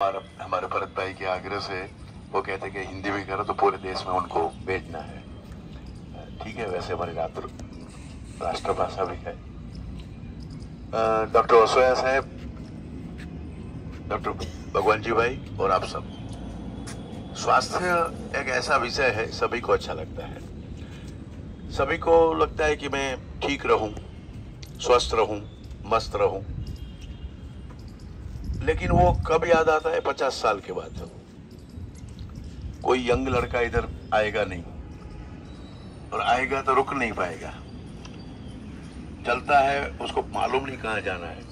हमारे भरत भाई के आग्रह से वो कहते कि हिंदी में करो तो पूरे देश में उनको भेजना है। ठीक है, वैसे हमारी राष्ट्रभाषा भी है। डॉक्टर वसोया साहब, डॉक्टर भगवान जी भाई और आप सब, स्वास्थ्य एक ऐसा विषय है, सभी को अच्छा लगता है। सभी को लगता है कि मैं ठीक रहूं, स्वस्थ रहूं, मस्त रहूं, लेकिन वो कब याद आता है? 50 साल के बाद। कोई यंग लड़का इधर आएगा नहीं, और आएगा तो रुक नहीं पाएगा। चलता है, उसको मालूम नहीं कहाँ जाना है।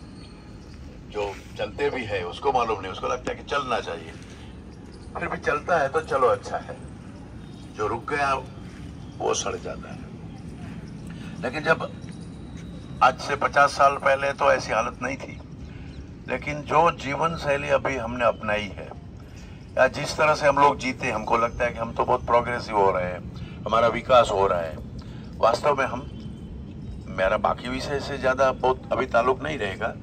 जो चलते भी है उसको मालूम नहीं, उसको लगता है कि चलना चाहिए, फिर भी चलता है तो चलो अच्छा है। जो रुक गया वो सड़ जाता है। लेकिन जब आज से 50 साल पहले तो ऐसी हालत नहीं थी, लेकिन जो जीवन शैली अभी हमने अपनाई है, या जिस तरह से हम लोग जीते, हमको लगता है कि हम तो बहुत प्रोग्रेसिव हो रहे हैं, हमारा विकास हो रहा है। वास्तव में मेरा बाकी विषय से ज्यादा बहुत अभी ताल्लुक नहीं रहेगा,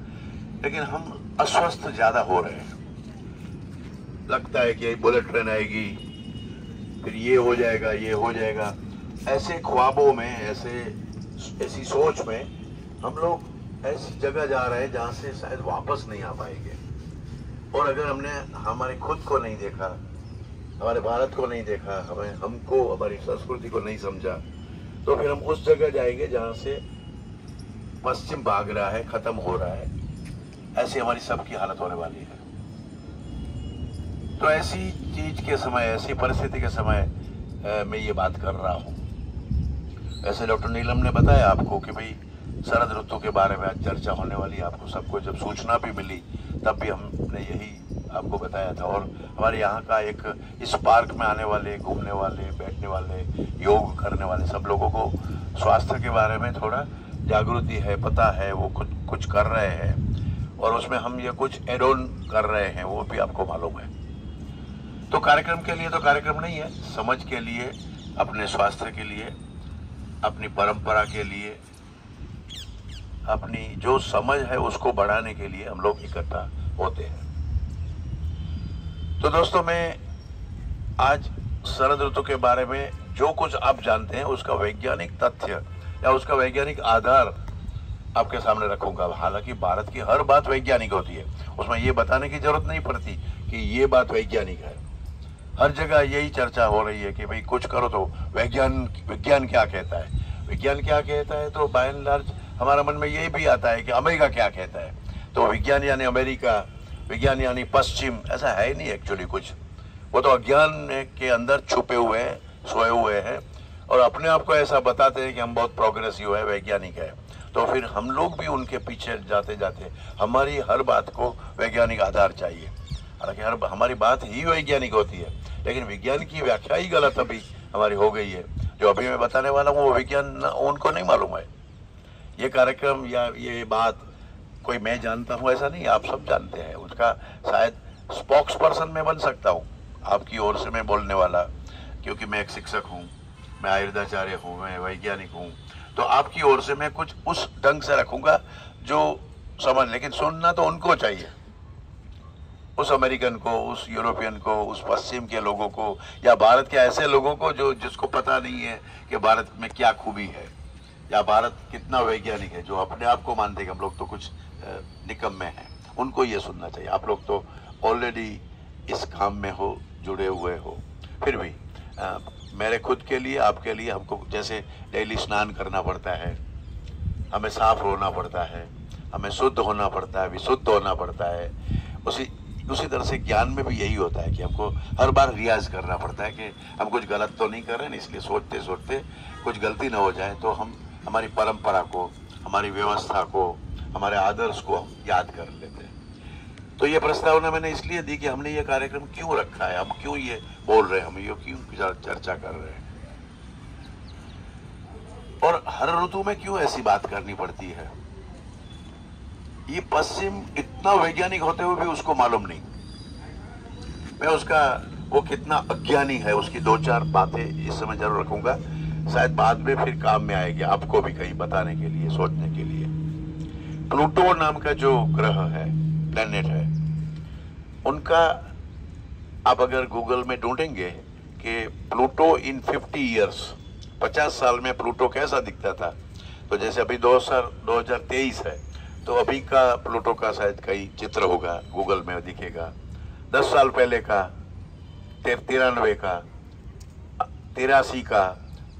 लेकिन हम अस्वस्थ ज्यादा हो रहे हैं। लगता है कि बुलेट ट्रेन आएगी, फिर ये हो जाएगा, ये हो जाएगा। ऐसे ख्वाबों में, ऐसी सोच में हम लोग ऐसी जगह जा रहे हैं जहां से शायद वापस नहीं आ पाएंगे। और अगर हमने हमारे खुद को नहीं देखा, हमारे भारत को नहीं देखा, हमको हमारी संस्कृति को नहीं समझा, तो फिर हम उस जगह जाएंगे जहां से पश्चिम भाग रहा है, खत्म हो रहा है। ऐसी हमारी सबकी हालत होने वाली है। तो ऐसी चीज के समय, ऐसी परिस्थिति के समय मैं ये बात कर रहा हूं। ऐसे डॉक्टर नीलम ने बताया आपको कि भाई शरद ऋतु के बारे में आज चर्चा होने वाली है। आपको सबको जब सूचना भी मिली तब भी हमने यही आपको बताया था। और हमारे यहाँ का इस पार्क में आने वाले, घूमने वाले, बैठने वाले, योग करने वाले सब लोगों को स्वास्थ्य के बारे में थोड़ा जागृति है, पता है, वो कुछ कर रहे हैं, और उसमें हम ये कुछ एड ऑन कर रहे हैं, वो भी आपको मालूम है। तो कार्यक्रम के लिए तो कार्यक्रम नहीं है, समझ के लिए, अपने स्वास्थ्य के लिए, अपनी परंपरा के लिए, अपनी जो समझ है उसको बढ़ाने के लिए हम लोग इकट्ठा होते हैं। तो दोस्तों, मैं आज शरद ऋतु के बारे में जो कुछ आप जानते हैं उसका वैज्ञानिक तथ्य या उसका वैज्ञानिक आधार आपके सामने रखूंगा। हालांकि भारत की हर बात वैज्ञानिक होती है, उसमें ये बताने की जरूरत नहीं पड़ती कि ये बात वैज्ञानिक है। हर जगह यही चर्चा हो रही है कि भाई कुछ करो तो विज्ञान क्या कहता है। विज्ञान क्या कहता है तो बाय एंड लार्ज हमारा मन में यही भी आता है कि अमेरिका क्या कहता है। तो विज्ञान यानी अमेरिका, विज्ञान यानी पश्चिम, ऐसा है ही नहीं एक्चुअली कुछ। वो तो अज्ञान के अंदर छुपे हुए हैं, सोए हुए हैं, और अपने आप को ऐसा बताते हैं कि हम बहुत प्रोग्रेसिव है, वैज्ञानिक है। तो फिर हम लोग भी उनके पीछे जाते जाते हमारी हर बात को वैज्ञानिक आधार चाहिए। हालांकि हमारी बात ही वैज्ञानिक होती है, लेकिन विज्ञान की व्याख्या ही गलत अभी हमारी हो गई है। जो अभी मैं बताने वाला हूँ वो विज्ञान उनको नहीं मालूम है। ये कार्यक्रम या ये बात कोई मैं जानता हूँ ऐसा नहीं, आप सब जानते हैं। उसका शायद स्पोक्स पर्सन मैं बन सकता हूँ आपकी ओर से, मैं बोलने वाला, क्योंकि मैं एक शिक्षक हूँ, मैं आयुर्वेदाचार्य हूँ, मैं वैज्ञानिक हूँ। तो आपकी ओर से मैं कुछ उस ढंग से रखूंगा जो समझ, लेकिन सुनना तो उनको चाहिए, उस अमेरिकन को, उस यूरोपियन को, उस पश्चिम के लोगों को, या भारत के ऐसे लोगों को जिसको पता नहीं है कि भारत में क्या खूबी है या भारत कितना वैज्ञानिक है, जो अपने आप को मानते हैं कि हम लोग तो कुछ निकम्मे हैं। उनको ये सुनना चाहिए। आप लोग तो ऑलरेडी इस काम में हो, जुड़े हुए हो। फिर भी मेरे खुद के लिए, आपके लिए, हमको जैसे डेली स्नान करना पड़ता है, हमें साफ होना पड़ता है, हमें शुद्ध होना पड़ता है, विशुद्ध होना पड़ता है, उसी तरह से ज्ञान में भी यही होता है कि हमको हर बार रियाज करना पड़ता है कि हम कुछ गलत तो नहीं कर रहे हैं। इसलिए सोचते सोचते कुछ गलती ना हो जाए तो हम हमारी परंपरा को, हमारी व्यवस्था को, हमारे आदर्श को हम याद कर लेते हैं। तो ये प्रस्तावना मैंने इसलिए दी कि हमने ये कार्यक्रम क्यों रखा है, हम क्यों ये बोल रहे हैं, हम ये क्यों चर्चा कर रहे हैं, और हर ऋतु में क्यों ऐसी बात करनी पड़ती है। ये पश्चिम इतना वैज्ञानिक होते हुए भी उसको मालूम नहीं। मैं वो कितना अज्ञानी है उसकी दो चार बातें इस समय जरूर रखूंगा, शायद बाद में फिर काम में आएगी आपको भी कहीं बताने के लिए, सोचने के लिए। प्लूटो नाम का जो ग्रह है, प्लेनेट है, उनका आप अगर गूगल में ढूंढेंगे कि प्लूटो इन 50 ईयर्स, 50 साल में प्लूटो कैसा दिखता था, तो जैसे अभी 2023 है, तो अभी का प्लूटो का शायद कई चित्र होगा, गूगल में दिखेगा। 10 साल पहले का, 93 का, 83 का,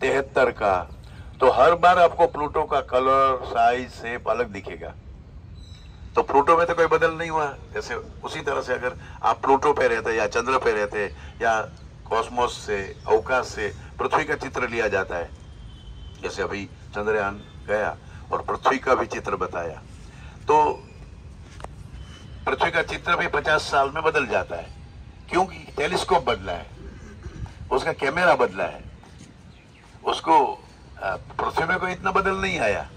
73 का, तो हर बार आपको प्लूटो का कलर, साइज, शेप अलग दिखेगा। तो प्लूटो में तो कोई बदल नहीं हुआ। जैसे उसी तरह से अगर आप प्लूटो पे रहते या चंद्र पे रहते या कॉस्मोस से, अवकाश से पृथ्वी का चित्र लिया जाता है, जैसे अभी चंद्रयान गया और पृथ्वी का भी चित्र बताया, तो पृथ्वी का चित्र भी 50 साल में बदल जाता है, क्योंकि टेलीस्कोप बदला है, उसका कैमरा बदला है। उसको पृथ्वी में कोई इतना बदल नहीं आया,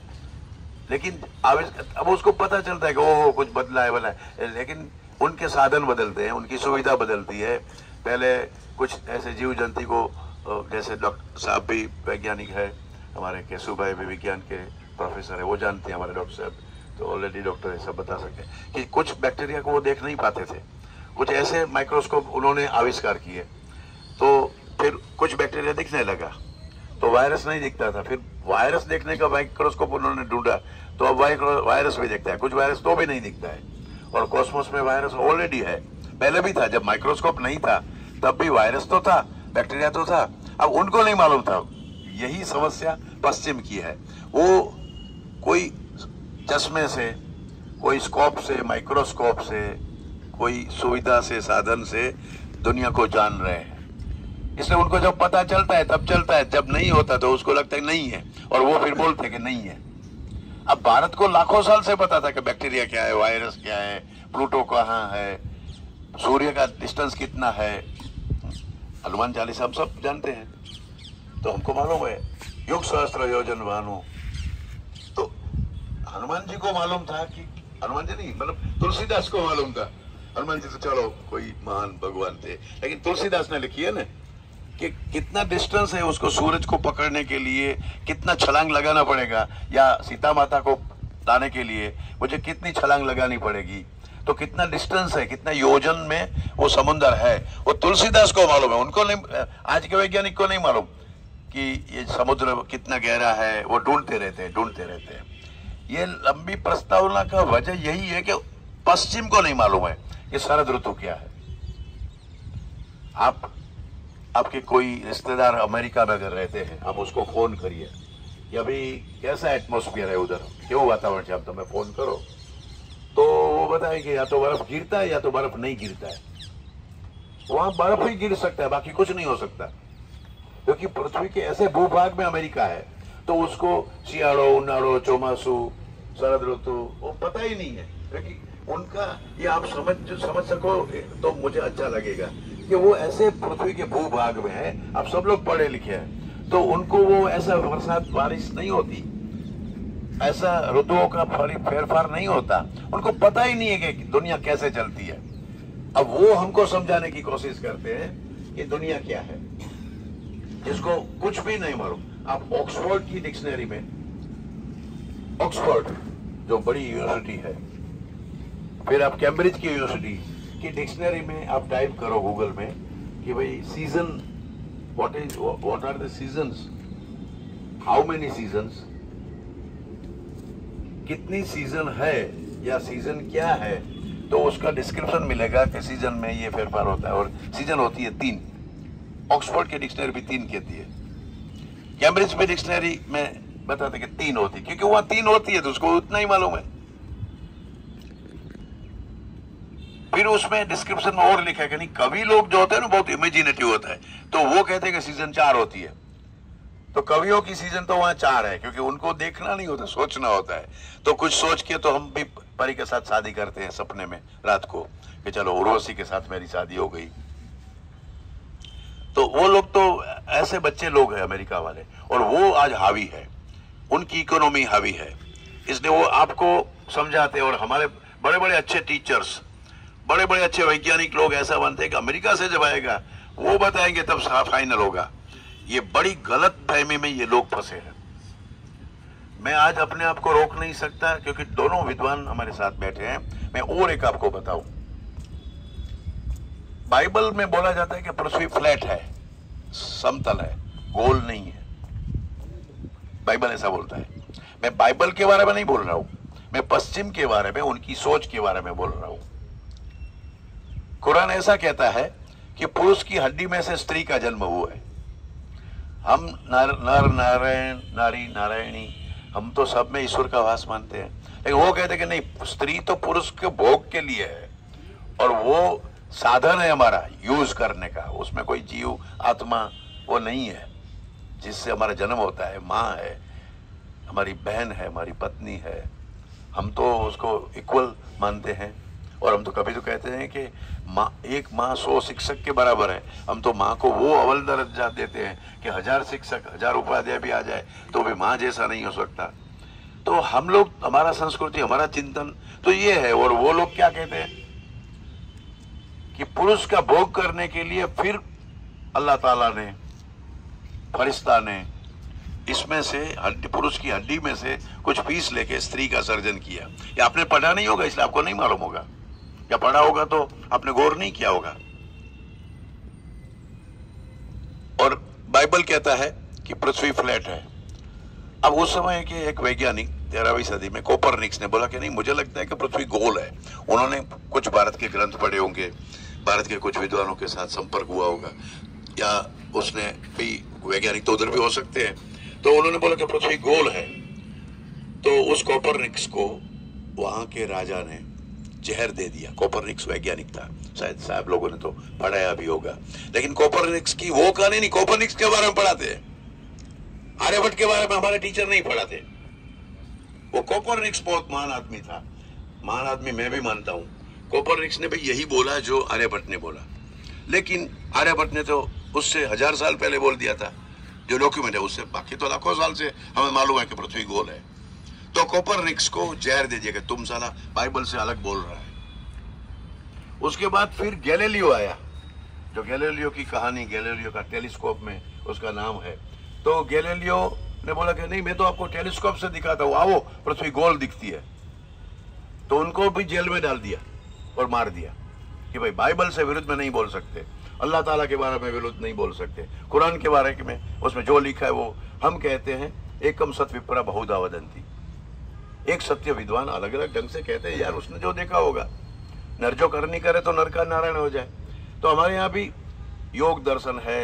लेकिन अब उसको पता चलता है कि ओह कुछ बदला है, लेकिन उनके साधन बदलते हैं, उनकी सुविधा बदलती है। पहले कुछ ऐसे जीव जंतु को, जैसे डॉक्टर साहब भी वैज्ञानिक है, हमारे केशु भाई भी विज्ञान के प्रोफेसर है, वो जानते हैं हमारे डॉक्टर साहब, तो ऑलरेडी डॉक्टर ये सब बता सकते हैं कि कुछ बैक्टीरिया को वो देख नहीं पाते थे, कुछ ऐसे माइक्रोस्कोप उन्होंने आविष्कार किए, तो फिर कुछ बैक्टीरिया दिखने लगा, तो वायरस नहीं दिखता था, फिर वायरस देखने का माइक्रोस्कोप उन्होंने ढूंढा, तो अब वायरस भी दिखता है, कुछ वायरस तो भी नहीं दिखता है। और कॉस्मोस में वायरस ऑलरेडी है, पहले भी था, जब माइक्रोस्कोप नहीं था तब भी वायरस तो था, बैक्टीरिया तो था, अब उनको नहीं मालूम था। यही समस्या पश्चिम की है, वो कोई चश्मे से, कोई स्कोप से, माइक्रोस्कोप से, कोई सुविधा से, साधन से दुनिया को जान रहे हैं। इसलिए उनको जब पता चलता है तब चलता है, जब नहीं होता तो उसको लगता है नहीं है, और वो फिर बोलते हैं कि नहीं है। अब भारत को लाखों साल से पता था कि बैक्टीरिया क्या है, वायरस क्या है, प्लूटो कहाँ है, सूर्य का डिस्टेंस कितना है, हनुमान चालीसा हम सब जानते हैं, तो हमको मालूम है युग सहस्त्र योजन भानु। तो हनुमान जी को मालूम था कि, हनुमान जी नहीं मतलब तुलसीदास को मालूम था, हनुमान जी तो चलो कोई महान भगवान थे, लेकिन तुलसीदास ने लिखी है ना कि कितना डिस्टेंस है उसको सूरज को पकड़ने के लिए, कितना छलांग लगाना पड़ेगा, या सीता माता को लाने के लिए मुझे कितनी छलांग लगानी पड़ेगी, तो कितना डिस्टेंस है, कितना योजन में वो समुद्र है, वो तुलसीदास को मालूम है, उनको नहीं, आज के वैज्ञानिक को नहीं मालूम कि ये समुद्र कितना गहरा है, वो ढूंढते रहते हैं। ये लंबी प्रस्तावना का वजह यही है कि पश्चिम को नहीं मालूम है कि शरद ऋतु क्या है। आपके कोई रिश्तेदार अमेरिका में अगर रहते हैं, आप उसको फोन करिए कि अभी कैसा एटमॉस्फेयर है उधर, क्यों वातावरण है, आप तो मैं फोन करो, तो वो बताएंगे या तो बर्फ गिरता है या तो बर्फ नहीं गिरता है। वहां बर्फ ही गिर सकता है, बाकी कुछ नहीं हो सकता, क्योंकि पृथ्वी के ऐसे भूभाग में अमेरिका है, तो उसको शियाड़ो, उनाड़ो, चौमासू, शरद ऋतु वो पता ही नहीं है। क्योंकि उनका ये आप समझ सको तो मुझे अच्छा लगेगा कि वो ऐसे पृथ्वी के भूभाग में है, आप सब लोग पढ़े लिखे हैं, तो उनको वो ऐसा बरसात बारिश नहीं होती, ऐसा ऋतुओं का फेरफार नहीं होता, उनको पता ही नहीं है कि दुनिया कैसे चलती है। अब वो हमको समझाने की कोशिश करते हैं कि दुनिया क्या है, जिसको कुछ भी नहीं मालूम। आप ऑक्सफोर्ड की डिक्शनरी में, ऑक्सफोर्ड जो बड़ी यूनिवर्सिटी है, फिर आप कैम्ब्रिज की यूनिवर्सिटी की डिक्शनरी में आप टाइप करो गूगल में कि भाई season, what are the seasons, how many seasons, कितनी सीजन है या सीजन क्या है, तो उसका डिस्क्रिप्शन मिलेगा कि सीजन में ये फेरफार होता है, और सीजन होती है 3। ऑक्सफोर्ड की डिक्शनरी भी 3 कहती है, कैम्ब्रिज में डिक्शनरी में बताते कि 3 होती है, क्योंकि वहां 3 होती है तो उसको उतना ही मालूम है। फिर उसमें डिस्क्रिप्शन में और लिखा है कि नहीं, कवि लोग जो होते हैं ना बहुत इमेजिनेटिव होता है, तो वो कहते हैं कि सीजन 4 होती है, तो कवियों की सीजन तो वहां 4 है, क्योंकि उनको देखना नहीं होता, सोचना होता है। तो कुछ सोच के तो हम भी परी के साथ शादी करते हैं सपने में रात को कि चलो उर्वशी के साथ मेरी शादी हो गई। तो वो लोग तो ऐसे बच्चे लोग हैं अमेरिका वाले, और वो आज हावी है, उनकी इकोनॉमी हावी है, इसलिए वो आपको समझाते हैं। और हमारे बड़े बड़े अच्छे टीचर्स, बड़े बड़े अच्छे वैज्ञानिक लोग ऐसा बनते हैं कि अमेरिका से जब आएगा वो बताएंगे तब फाइनल होगा। ये बड़ी गलत फहमी में ये लोग फंसे हैं। मैं आज अपने आप को रोक नहीं सकता, क्योंकि दोनों विद्वान हमारे साथ बैठे हैं। मैं और एक आपको बताऊं, बाइबल में बोला जाता है कि पृथ्वी फ्लैट है, समतल है, गोल नहीं है। बाइबल ऐसा बोलता है। मैं बाइबल के बारे में नहीं बोल रहा हूं, मैं पश्चिम के बारे में, उनकी सोच के बारे में बोल रहा हूं। कुरान ऐसा कहता है कि पुरुष की हड्डी में से स्त्री का जन्म हुआ है। हम नर नारायण, नारी नारायणी, हम तो सब में ईश्वर का वास मानते हैं, लेकिन वो कहते हैं कि नहीं, स्त्री तो पुरुष के भोग के लिए है और वो साधन है हमारा यूज करने का, उसमें कोई जीव आत्मा वो नहीं है जिससे हमारा जन्म होता है। माँ है, हमारी बहन है, हमारी पत्नी है, हम तो उसको इक्वल मानते हैं। और हम तो कभी तो कहते हैं कि माँ, एक माँ 100 शिक्षक के बराबर है। हम तो माँ को वो अव्वल दर्जा देते हैं कि 1000 शिक्षक, 1000 उपाध्याय भी आ जाए तो भी माँ जैसा नहीं हो सकता। तो हम लोग, हमारा संस्कृति, हमारा चिंतन तो ये है। और वो लोग क्या कहते हैं कि पुरुष का भोग करने के लिए फिर अल्लाह ताला ने, फरिश्ता ने इसमें से पुरुष की हड्डी में से कुछ पीस लेके स्त्री का सर्जन किया। या आपने पढ़ा नहीं होगा इसलिए आपको नहीं मालूम होगा, या पढ़ा होगा तो आपने गौर नहीं किया होगा। और बाइबल कहता है कि पृथ्वी फ्लैट है। अब उस समय के एक वैज्ञानिक 13वीं सदी में कोपरनिक्स ने बोला कि नहीं, मुझे लगता है कि पृथ्वी गोल है। उन्होंने कुछ भारत के ग्रंथ पढ़े होंगे, भारत के कुछ विद्वानों के साथ संपर्क हुआ होगा, या उसने भी, वैज्ञानिक तो उधर भी हो सकते हैं, तो उन्होंने बोला कि पृथ्वी गोल है। तो उस कोपरनिक्स को वहां के राजा ने जहर दे दिया। कोपरनिक्स वैज्ञानिक था, शायद साहब लोगों ने तो पढ़ाया भी होगा, लेकिन कोपरनिक्स की वो कहानी नहीं। कोपरनिक्स के बारे में पढ़ाते हैं, आर्यभट्ट के बारे में हमारे टीचर नहीं पढ़ाते। वो कोपरनिक्स बहुत महान आदमी था, महान आदमी मैं भी मानता हूं। कोपरनिक्स ने भी यही बोला जो आर्यभट्ट ने बोला, लेकिन आर्यभट्ट ने तो उससे 1000 साल पहले बोल दिया था, जो डॉक्यूमेंट है उससे। बाकी तो लाखों साल से हमें मालूम है कि पृथ्वी गोल है। तो कोपरनिक्स को जहर दे दिया कि तुम साला बाइबल से अलग बोल रहा है। उसके बाद फिर गैलीलियो आया, जो गैलीलियो की कहानी, गैलीलियो का टेलीस्कोप में उसका नाम है। तो गैलीलियो ने बोला कि नहीं, मैं तो आपको टेलीस्कोप से दिखाता हूं, आओ, पृथ्वी गोल दिखती है। तो उनको भी जेल में डाल दिया और मार दिया कि भाई बाइबल से विरुद्ध में नहीं बोल सकते, अल्लाह ताला के बारे में विरुद्ध नहीं बोल सकते, कुरान के बारे में उसमें जो लिखा है वो। हम कहते हैं एकम सत विप्रा बहुधा वदंती, एक सत्य विद्वान अलग अलग ढंग से कहते हैं। यार उसने जो देखा होगा, नर जो करनी करे तो नर का नारायण हो जाए। तो हमारे यहाँ भी योग दर्शन है,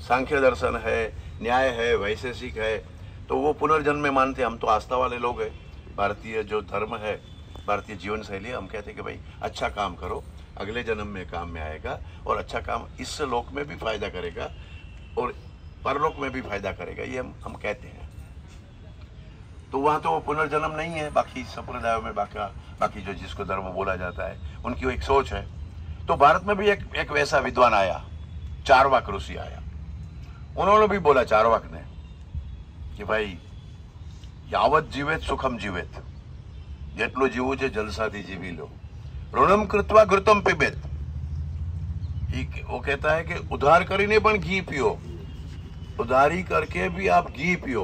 सांख्य दर्शन है, न्याय है, वैशेषिक है, तो वो पुनर्जन्म में मानते। हम तो आस्था वाले लोग हैं। भारतीय जो धर्म है, भारतीय जीवन शैली, हम कहते हैं कि भाई अच्छा काम करो, अगले जन्म में काम में आएगा, और अच्छा काम इस लोक में भी फायदा करेगा और परलोक में भी फायदा करेगा, ये हम कहते हैं। तो वहां तो वो पुनर्जन्म नहीं है। बाकी संप्रदायों में बाकी जो जिसको धर्म बोला जाता है, उनकी एक सोच है। तो भारत में भी एक वैसा विद्वान आया, चारवाक ऋषि आया। उन्होंने भी बोला, चारवाक ने, कि भाई यावत जीवेत सुखम जीवेत, જેટલું જીવવું છે જલસાથી જીવી લો, ઋણમ કૃત્વા ઘૃતમ પીબેત। वो कहता है कि उधार કરીને પણ घी पियो, उधारी करके भी आप घी पियो।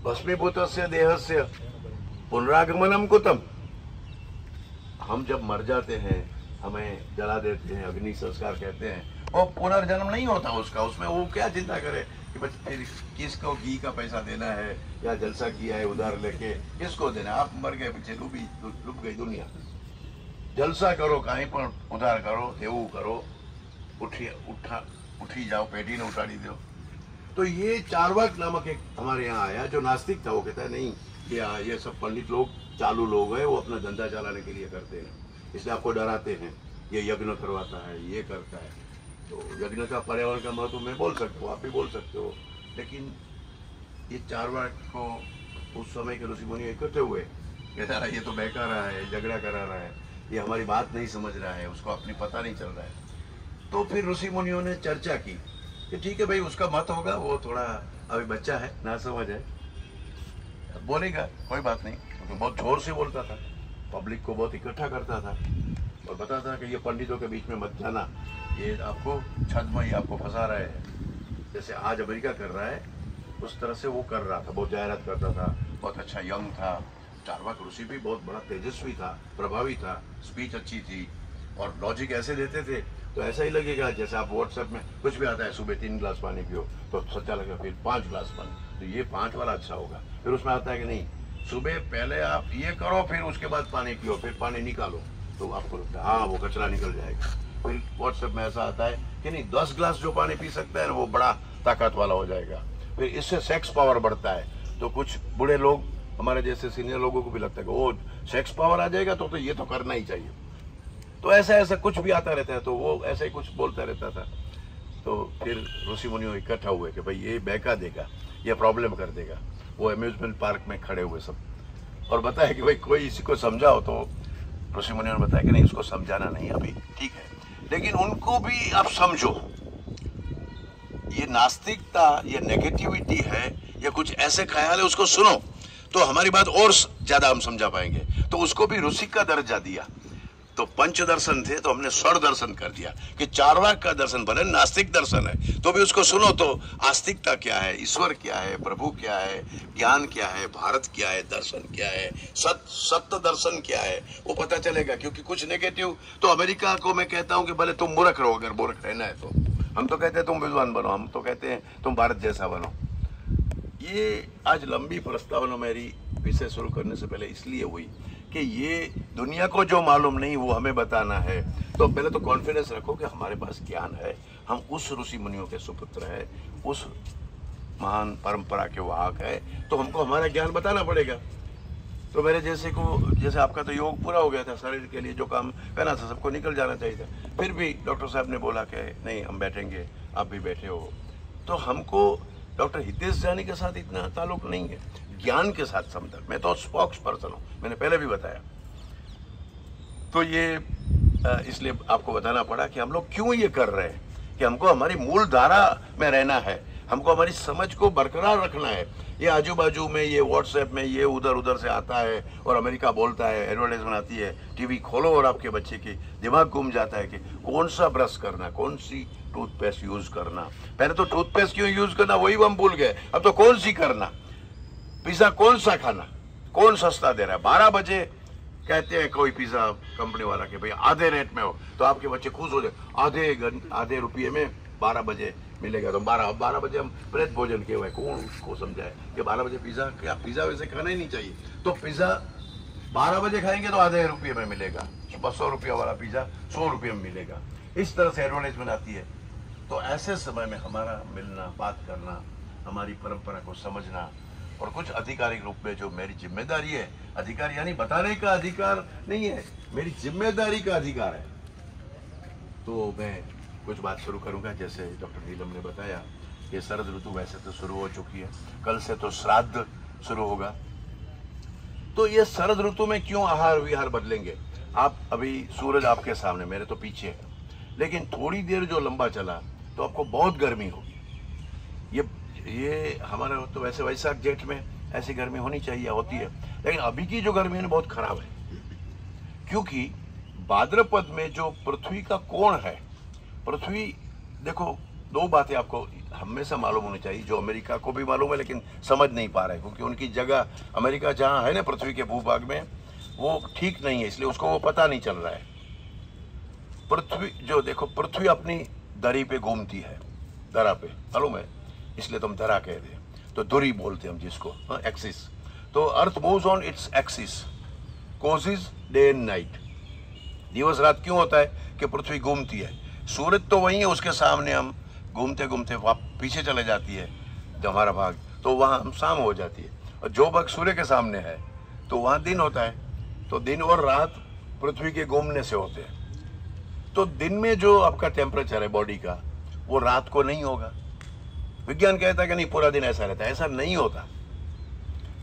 भस्मीभूतस्य देहस्य पुनरागमनम कुतम। हम जब मर जाते हैं, हमें जला देते हैं, अग्नि संस्कार कहते हैं, वो पुनर्जन्म नहीं होता उसका। उसमें वो क्या चिंता करे कि बस फिर किसको घी का पैसा देना है, या जलसा किया है उधार लेके किसको देना। आप मर गए, पीछे डूब गई दुनिया। जलसा करो, कहीं पर उधार करो, देवू करो, उठी जाओ, पेटी ने उठाड़ी दो। तो ये चारवाक नामक एक हमारे यहाँ आया जो नास्तिक था। वो कहता है नहीं, ये सब पंडित लोग चालू लोग हैं, वो अपना धंधा चलाने के लिए करते हैं, इसलिए आपको डराते हैं। ये यज्ञ करवाता है, ये करता है। तो यज्ञ का, पर्यावरण का महत्व मैं बोल सकता हूँ, आप भी बोल सकते हो, लेकिन ये चारवाक को उस समय के ऋषि मुनि इकट्ठे हुए, कहता है ये तो बहका रहा है, झगड़ा करा रहा है, ये हमारी बात नहीं समझ रहा है, उसको अपनी पता नहीं चल रहा है। तो फिर ऋषि मुनियों ने चर्चा की कि ठीक है भाई, उसका मत होगा, वो थोड़ा अभी बच्चा है, ना समझ है, बोलेगा, कोई बात नहीं। तो बहुत जोर से बोलता था, पब्लिक को बहुत इकट्ठा करता था और बताता था कि ये पंडितों के बीच में मत जाना, ये आपको छद में ही आपको फंसा रहे हैं। जैसे आज अमेरिका कर रहा है, उस तरह से वो कर रहा था, बहुत जाहिरात करता था, बहुत अच्छा यंग था। चारवाक ऋषि भी बहुत बड़ा तेजस्वी था, प्रभावी था, स्पीच अच्छी थी और लॉजिक ऐसे देते थे तो ऐसा ही लगेगा जैसे आप व्हाट्सएप में कुछ भी आता है, सुबह 3 गिलास पानी पियो, तो सच्चा लगेगा फिर 5 गिलास पानी, तो ये 5 वाला अच्छा होगा। फिर उसमें आता है कि नहीं, सुबह पहले आप ये करो, फिर उसके बाद पानी पियो, फिर पानी निकालो, तो आपको लगता है हाँ वो कचरा निकल जाएगा। फिर व्हाट्सएप में ऐसा आता है कि नहीं, 10 गिलास जो पानी पी सकता है ना, वो बड़ा ताकत वाला हो जाएगा। फिर इससे सेक्स पावर बढ़ता है। तो कुछ बूढ़े लोग, हमारे जैसे सीनियर लोगों को भी लगता है कि वो सेक्स पावर आ जाएगा तो ये तो करना ही चाहिए। तो ऐसा ऐसा कुछ भी आता रहता है, तो वो ऐसे ही कुछ बोलता रहता था। तो फिर ऋषि मुनियों इकट्ठा हुए कि भाई ये बहका देगा, ये प्रॉब्लम कर देगा। वो अम्यूजमेंट पार्क में खड़े हुए सब, और बताया कि भाई कोई इसी को समझाओ। तो ऋषि मुनियों ने बताया कि नहीं, उसको समझाना नहीं अभी, ठीक है, लेकिन उनको भी आप समझो। ये नास्तिकता, ये नेगेटिविटी है, या कुछ ऐसे ख्याल है, उसको सुनो तो हमारी बात और ज्यादा हम समझा पाएंगे। तो उसको भी ऋषि का दर्जा दिया। तो पंच दर्शन थे, तो हमने स्वर दर्शन कर दिया कि चार्वाक का दर्शन, भले नास्तिक दर्शन है तो भी उसको सुनो। तो आस्तिकता क्या है, ईश्वर क्या है, प्रभु क्या है, ज्ञान क्या है, भारत क्या है, दर्शन क्या है, सत्य दर्शन क्या है, वो पता चलेगा। क्योंकि कुछ नेगेटिव, तो अमेरिका को मैं कहता हूं कि भले तुम मूर्ख रहो, अगर मूर्ख रहना है तो। हम तो कहते हैं तुम विद्वान बनो, हम तो कहते हैं तुम भारत जैसा बनो। ये आज लंबी प्रस्तावना मेरी विषय शुरू करने से पहले इसलिए हुई कि ये दुनिया को जो मालूम नहीं वो हमें बताना है। तो पहले तो कॉन्फिडेंस रखो कि हमारे पास ज्ञान है, हम उस ऋषि मुनियों के सुपुत्र है, उस महान परंपरा के वाहक है, तो हमको हमारा ज्ञान बताना पड़ेगा। तो मेरे जैसे को, जैसे आपका तो योग पूरा हो गया था, शरीर के लिए जो काम करना था सबको निकल जाना चाहिए था, फिर भी डॉक्टर साहब ने बोला कि नहीं हम बैठेंगे, आप भी बैठे हो। तो हमको डॉक्टर हितेश जानी के साथ इतना ताल्लुक नहीं है, ज्ञान के साथ समझ। मैं तो स्पोक्स पर्सन हूँ, मैंने पहले भी बताया। तो ये इसलिए आपको बताना पड़ा कि हम लोग क्यों ये कर रहे हैं, कि हमको हमारी मूल धारा में रहना है, हमको हमारी समझ को बरकरार रखना है। ये आजू बाजू में, ये व्हाट्सएप में, ये उधर उधर से आता है और अमेरिका बोलता है, एडवर्टाइजमेंट आती है, टीवी खोलो और आपके बच्चे की दिमाग घूम जाता है कि कौन सा ब्रश करना, कौन सी टूथपेस्ट यूज करना। पहले तो टूथपेस्ट क्यों यूज करना वही हम भूल गए, अब तो कौन सी करना, पिज्जा कौन सा खाना, कौन सस्ता दे रहा है। 12 बजे कहते हैं कोई पिज्जा कंपनी वाला के भाई आधे रेट में हो, तो आपके बच्चे खुश हो जाए, आधे रुपये में 12 बजे मिलेगा। तो 12 बजे हम प्रेत भोजन के हुए, कौन उसको समझाए कि 12 बजे पिज्जा, क्या पिज्जा वैसे खाना ही नहीं चाहिए। तो पिज्जा 12 बजे खाएंगे तो आधे रुपये में मिलेगा, 200 रुपया वाला पिज्जा 100 रुपये में मिलेगा। इस तरह से एडवर्टाइजमेंट आती है। तो ऐसे समय में हमारा मिलना, बात करना, हमारी परंपरा को समझना, और कुछ आधिकारिक रूप में जो मेरी जिम्मेदारी है, अधिकार यानी बताने का अधिकार नहीं है, मेरी जिम्मेदारी का अधिकार है। तो मैं कुछ बात शुरू करूंगा। जैसे डॉक्टर नीलम ने बताया, ये शरद ऋतु वैसे तो शुरू हो चुकी है, कल से तो श्राद्ध शुरू होगा। तो ये शरद ऋतु में क्यों आहार विहार बदलेंगे। आप अभी सूरज आपके सामने, मेरे तो पीछे है, लेकिन थोड़ी देर जो लंबा चला तो आपको बहुत गर्मी होगी। ये हमारा तो वैसे वैशाख जेठ में ऐसी गर्मी होनी चाहिए, होती है, लेकिन अभी की जो गर्मी है बहुत खराब है। क्योंकि भाद्रपद में जो पृथ्वी का कोण है, पृथ्वी, देखो 2 बातें आपको हमेशा मालूम होनी चाहिए, जो अमेरिका को भी मालूम है लेकिन समझ नहीं पा रहे, क्योंकि उनकी जगह अमेरिका जहां है ना पृथ्वी के भूभाग में, वो ठीक नहीं है, इसलिए उसको वो पता नहीं चल रहा है। पृथ्वी जो देखो, पृथ्वी अपनी दरी पे घूमती है, दरा पे, मालूम है, इसलिए तुम धरा कहते हैं, तो धुरी बोलते हैं हम जिसको, एक्सिस। तो earth moves on its axis, causes day and night, दिवस रात क्यों होता है कि पृथ्वी घूमती है। सूरज तो वही है, उसके सामने हम घूमते घूमते पीछे चले जाती है जो हमारा भाग, तो वहाँ हम शाम हो जाती है, और जो भाग सूर्य के सामने है तो वहाँ दिन होता है। तो दिन और रात पृथ्वी के घूमने से होते हैं। तो दिन में जो आपका टेम्परेचर है बॉडी का, वो रात को नहीं होगा। विज्ञान कहता है कि नहीं पूरा दिन ऐसा रहता है, ऐसा नहीं होता।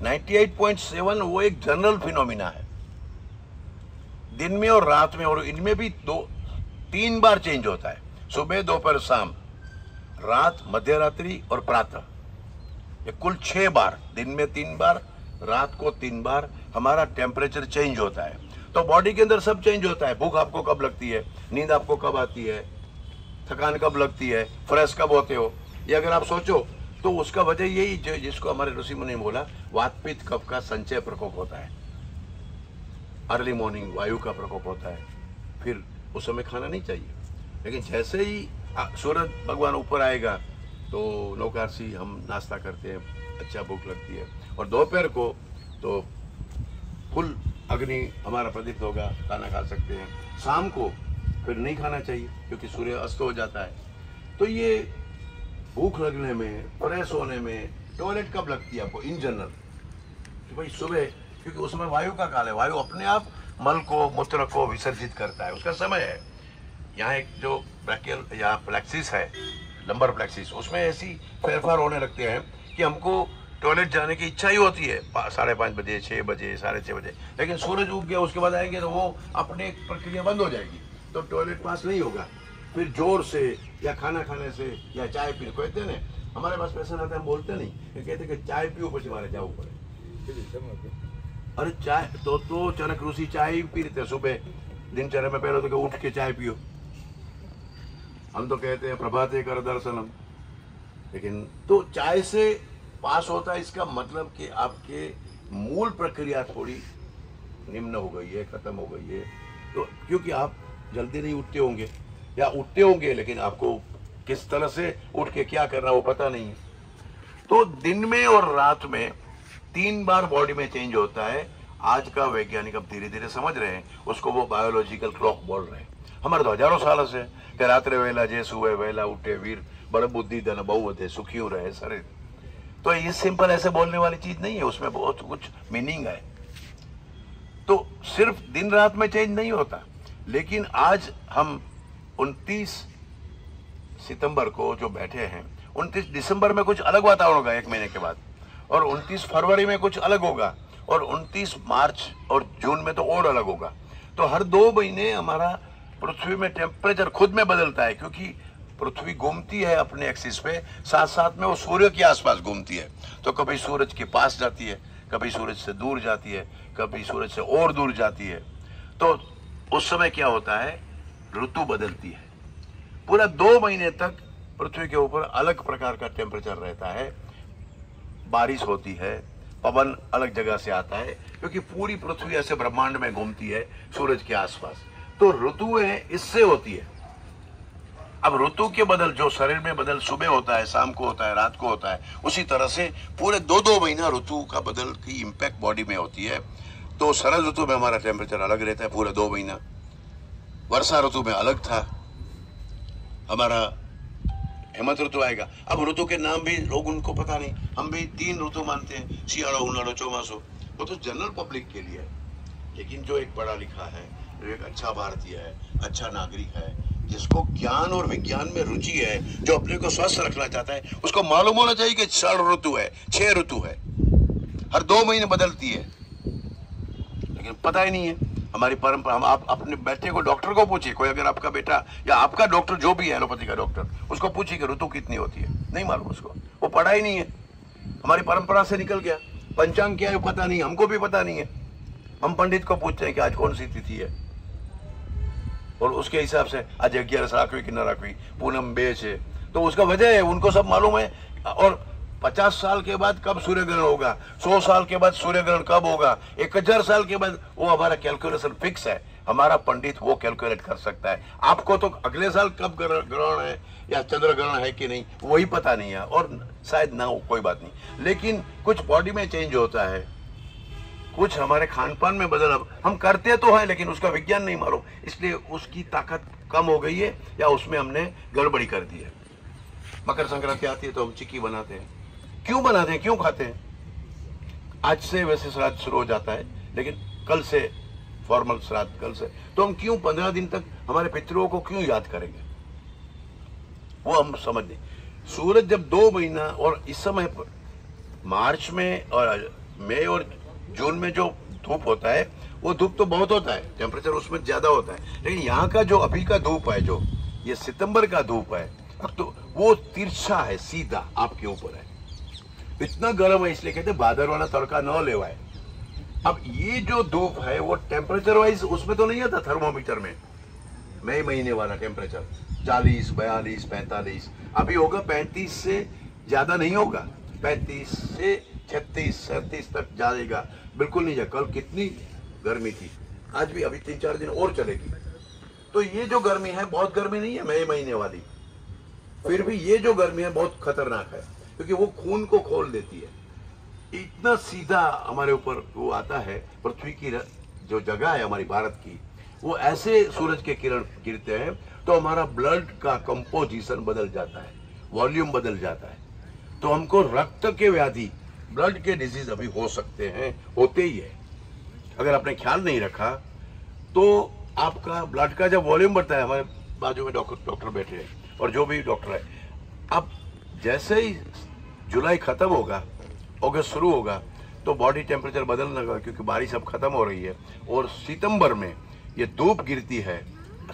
98.7 वो एक जनरल फिनोमिना है, दिन में और रात में, और इनमें भी 3 बार चेंज होता है, सुबह, दोपहर, शाम, रात, मध्य रात्रि और प्रातः। ये कुल 6 बार, दिन में 3 बार, रात को 3 बार हमारा टेम्परेचर चेंज होता है। तो बॉडी के अंदर सब चेंज होता है। भूख आपको कब लगती है, नींद आपको कब आती है, थकान कब लगती है, फ्रेश कब होते हो, ये अगर आप सोचो तो उसका वजह यही जो जिसको हमारे ऋषि मुनि ने बोला, वातपित्त कफ का संचय प्रकोप होता है। अर्ली मॉर्निंग वायु का प्रकोप होता है, फिर उस समय खाना नहीं चाहिए। लेकिन जैसे ही सूरज भगवान ऊपर आएगा तो नौकारसी हम नाश्ता करते हैं, अच्छा भूख लगती है। और दोपहर को तो फुल अग्नि हमारा प्रदीप्त होगा, खाना खा सकते हैं। शाम को फिर नहीं खाना चाहिए क्योंकि सूर्य अस्त हो जाता है। तो ये भूख लगने में, फ्रेश होने में टॉयलेट कब लगती है आपको इन जनरल? कि भाई सुबह, क्योंकि उसमें वायु का काल है, वायु अपने आप मल को, मूत्र को विसर्जित करता है, उसका समय है। यहाँ एक जो ब्रैकियल या प्लेक्सिस है, लंबर प्लेक्सिस, उसमें ऐसी फेरफार होने लगते हैं कि हमको टॉयलेट जाने की इच्छा ही होती है 5:30 बजे, 6 बजे, 6:30 बजे, लेकिन सूरज उग गया उसके बाद आएंगे तो वो अपने प्रक्रिया बंद हो जाएगी, तो टॉयलेट पास नहीं होगा। फिर जोर से या खाना खाने से या चाय पी, कहते हैं ना, हमारे पास पैसा आता है, हम बोलते नहीं, कहते कि चाय पियो પછી मारे जाओ पड़े। अरे चाय तो चरक ऋषि चाय पीते सुबह दिनचर्या में, पहले तो उठ के चाय पियो। हम तो कहते हैं प्रभाते कर दर्शनम, लेकिन तो चाय से पास होता है, इसका मतलब कि आपके मूल प्रक्रिया थोड़ी निम्न हो गई है, खत्म हो गई है। तो क्योंकि आप जल्दी नहीं उठते होंगे या उठते होंगे, लेकिन आपको किस तरह से उठ के क्या करना वो पता नहीं है। तो दिन में और रात में 3 बार बॉडी में चेंज होता है। आज का वैज्ञानिक अब धीरे धीरे समझ रहे हैं, उसको वो बायोलॉजिकल क्लॉक बोल रहे हैं। हमारे तो हजारों साल से कि रात्रे वेला जे सुबह वेला उठे वीर, बड़ बुद्धि धन बहु सुखी रहे शरीर। तो ये सिंपल ऐसे बोलने वाली चीज नहीं है, उसमें बहुत कुछ मीनिंग है। तो सिर्फ दिन रात में चेंज नहीं होता, लेकिन आज हम 29 सितंबर को जो बैठे हैं, 29 दिसंबर में कुछ अलग वातावरण होगा 1 महीने के बाद, और 29 फरवरी में कुछ अलग होगा, और 29 मार्च और जून में तो और अलग होगा। तो हर 2 महीने हमारा पृथ्वी में टेम्परेचर खुद में बदलता है, क्योंकि पृथ्वी घूमती है अपने एक्सिस पे, साथ साथ में वो सूर्य के आसपास घूमती है। तो कभी सूरज के पास जाती है, कभी सूरज से दूर जाती है, कभी सूरज से और दूर जाती है। तो उस समय क्या होता है, ऋतु बदलती है। पूरा 2 महीने तक पृथ्वी के ऊपर अलग प्रकार का टेम्परेचर रहता है, बारिश होती है, पवन अलग जगह से आता है, क्योंकि पूरी पृथ्वी ऐसे ब्रह्मांड में घूमती है सूरज के आसपास। तो ऋतुएं इससे होती है। अब ऋतु के बदल जो शरीर में बदल सुबह होता है, शाम को होता है, रात को होता है, उसी तरह से पूरे 2-2 महीना ऋतु का बदल की इम्पैक्ट बॉडी में होती है। तो शरद ऋतु में हमारा टेम्परेचर अलग रहता है पूरे 2 महीना, वर्षा ऋतु में अलग था हमारा, हेमंत ऋतु आएगा। अब ऋतु के नाम भी लोग उनको पता नहीं, हम भी 3 ऋतु मानते हैं, शियाळो, उनाळो, चौमासो। वो तो जनरल पब्लिक के लिए है, लेकिन जो एक पढ़ा लिखा है, जो एक अच्छा भारतीय है, अच्छा नागरिक है, जिसको ज्ञान और विज्ञान में रुचि है, जो अपने को स्वस्थ रखना चाहता है, उसको मालूम होना चाहिए कि 6 ऋतु है, 6 ऋतु है, हर 2 महीने बदलती है, लेकिन पता ही नहीं है। हमारी परंपरा, हम आप अपने बेटे को, डॉक्टर को पूछिए, कोई अगर आपका बेटा या आपका डॉक्टर जो भी है, एलोपैथी का डॉक्टर, उसको पूछिए कि ऋतु कितनी होती है, नहीं मालूम उसको, वो पढ़ा ही नहीं है, हमारी परंपरा से निकल गया। पंचांग क्या है पता नहीं, हमको भी पता नहीं है। हम पंडित को पूछते हैं कि आज कौन सी तिथि है, और उसके हिसाब से आज 11 राखवी कि न राखवी, पूनम बेच है, तो उसका वजह है, उनको सब मालूम है। और 50 साल के बाद कब सूर्य ग्रहण होगा, 100 साल के बाद सूर्य ग्रहण कब होगा, 1000 साल के बाद, वो हमारा कैलकुलेशन फिक्स है। हमारा पंडित वो कैलकुलेट कर सकता है। आपको तो अगले साल कब ग्रहण है या चंद्र ग्रहण है कि नहीं वही पता नहीं है, और शायद ना हो, कोई बात नहीं, लेकिन कुछ बॉडी में चेंज होता है, कुछ हमारे खान पान में बदल हम करते तो है, लेकिन उसका विज्ञान नहीं मालूम, इसलिए उसकी ताकत कम हो गई है, या उसमें हमने गड़बड़ी कर दी है। मकर संक्रांति आती है तो हम चिक्की बनाते हैं, क्यों बनाते हैं, क्यों खाते हैं? आज से वैसे श्राद्ध शुरू हो जाता है, लेकिन कल से फॉर्मल श्राद्ध, कल से, तो हम क्यों 15 दिन तक हमारे पितरों को क्यों याद करेंगे, वो हम समझ नहीं। सूरज जब 2 महीना, और इस समय मार्च में और मई और जून में जो धूप होता है, वो धूप तो बहुत होता है, टेम्परेचर उसमें ज्यादा होता है, लेकिन यहाँ का जो अभी का धूप है, जो ये सितंबर का धूप है, तो वो तिरछा है, सीधा आपके ऊपर है, इतना गर्म है, इसलिए कहते हैं भादरवाना तड़का न लेवाए। अब ये जो धूप है वो टेम्परेचर वाइज उसमें तो नहीं आता, थर्मोमीटर में मई महीने वाला टेम्परेचर 40, 42, 45, अभी होगा 35 से ज्यादा नहीं होगा, 35 से 36, 37 तक जाएगा, बिल्कुल नहीं जाएगा। कल कितनी गर्मी थी, आज भी अभी 3-4 दिन और चलेगी। तो ये जो गर्मी है बहुत गर्मी नहीं है मई महीने वाली, फिर भी ये जो गर्मी है बहुत खतरनाक है, क्योंकि वो खून को खोल देती है। इतना सीधा हमारे ऊपर वो आता है, पृथ्वी की जो जगह है हमारी भारत की, वो ऐसे सूरज के किरण गिरते हैं तो हमारा ब्लड का कंपोजिशन बदल जाता है, वॉल्यूम बदल जाता है। तो हमको रक्त के व्याधि, ब्लड के डिजीज अभी हो सकते हैं, होते ही है। अगर आपने ख्याल नहीं रखा तो आपका ब्लड का जब वॉल्यूम बढ़ता है, हमारे बाजू में डॉक्टर बैठे हैं और जो भी डॉक्टर है, अब जैसे ही जुलाई खत्म होगा, अगस्त शुरू होगा, तो बॉडी टेम्परेचर बदलने लगा, क्योंकि बारिश अब खत्म हो रही है। और सितंबर में ये धूप गिरती है,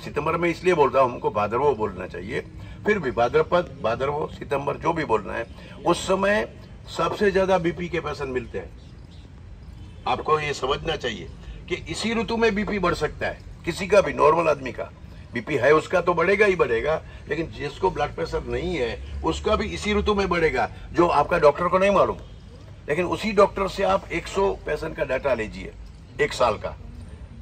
सितंबर में इसलिए बोल रहा हूँ, हमको भादरवो बोलना चाहिए, फिर भी भाद्रपद, भादरवो, सितंबर जो भी बोलना है, उस समय सबसे ज्यादा बीपी के पेशेंट मिलते हैं। आपको ये समझना चाहिए कि इसी ऋतु में बीपी बढ़ सकता है, किसी का भी, नॉर्मल आदमी का बीपी है उसका तो बढ़ेगा ही बढ़ेगा, लेकिन जिसको ब्लड प्रेशर नहीं है उसका भी इसी ऋतु में बढ़ेगा, जो आपका डॉक्टर को नहीं मालूम। लेकिन उसी डॉक्टर से आप 100 पेशेंट का डाटा लीजिए 1 साल का,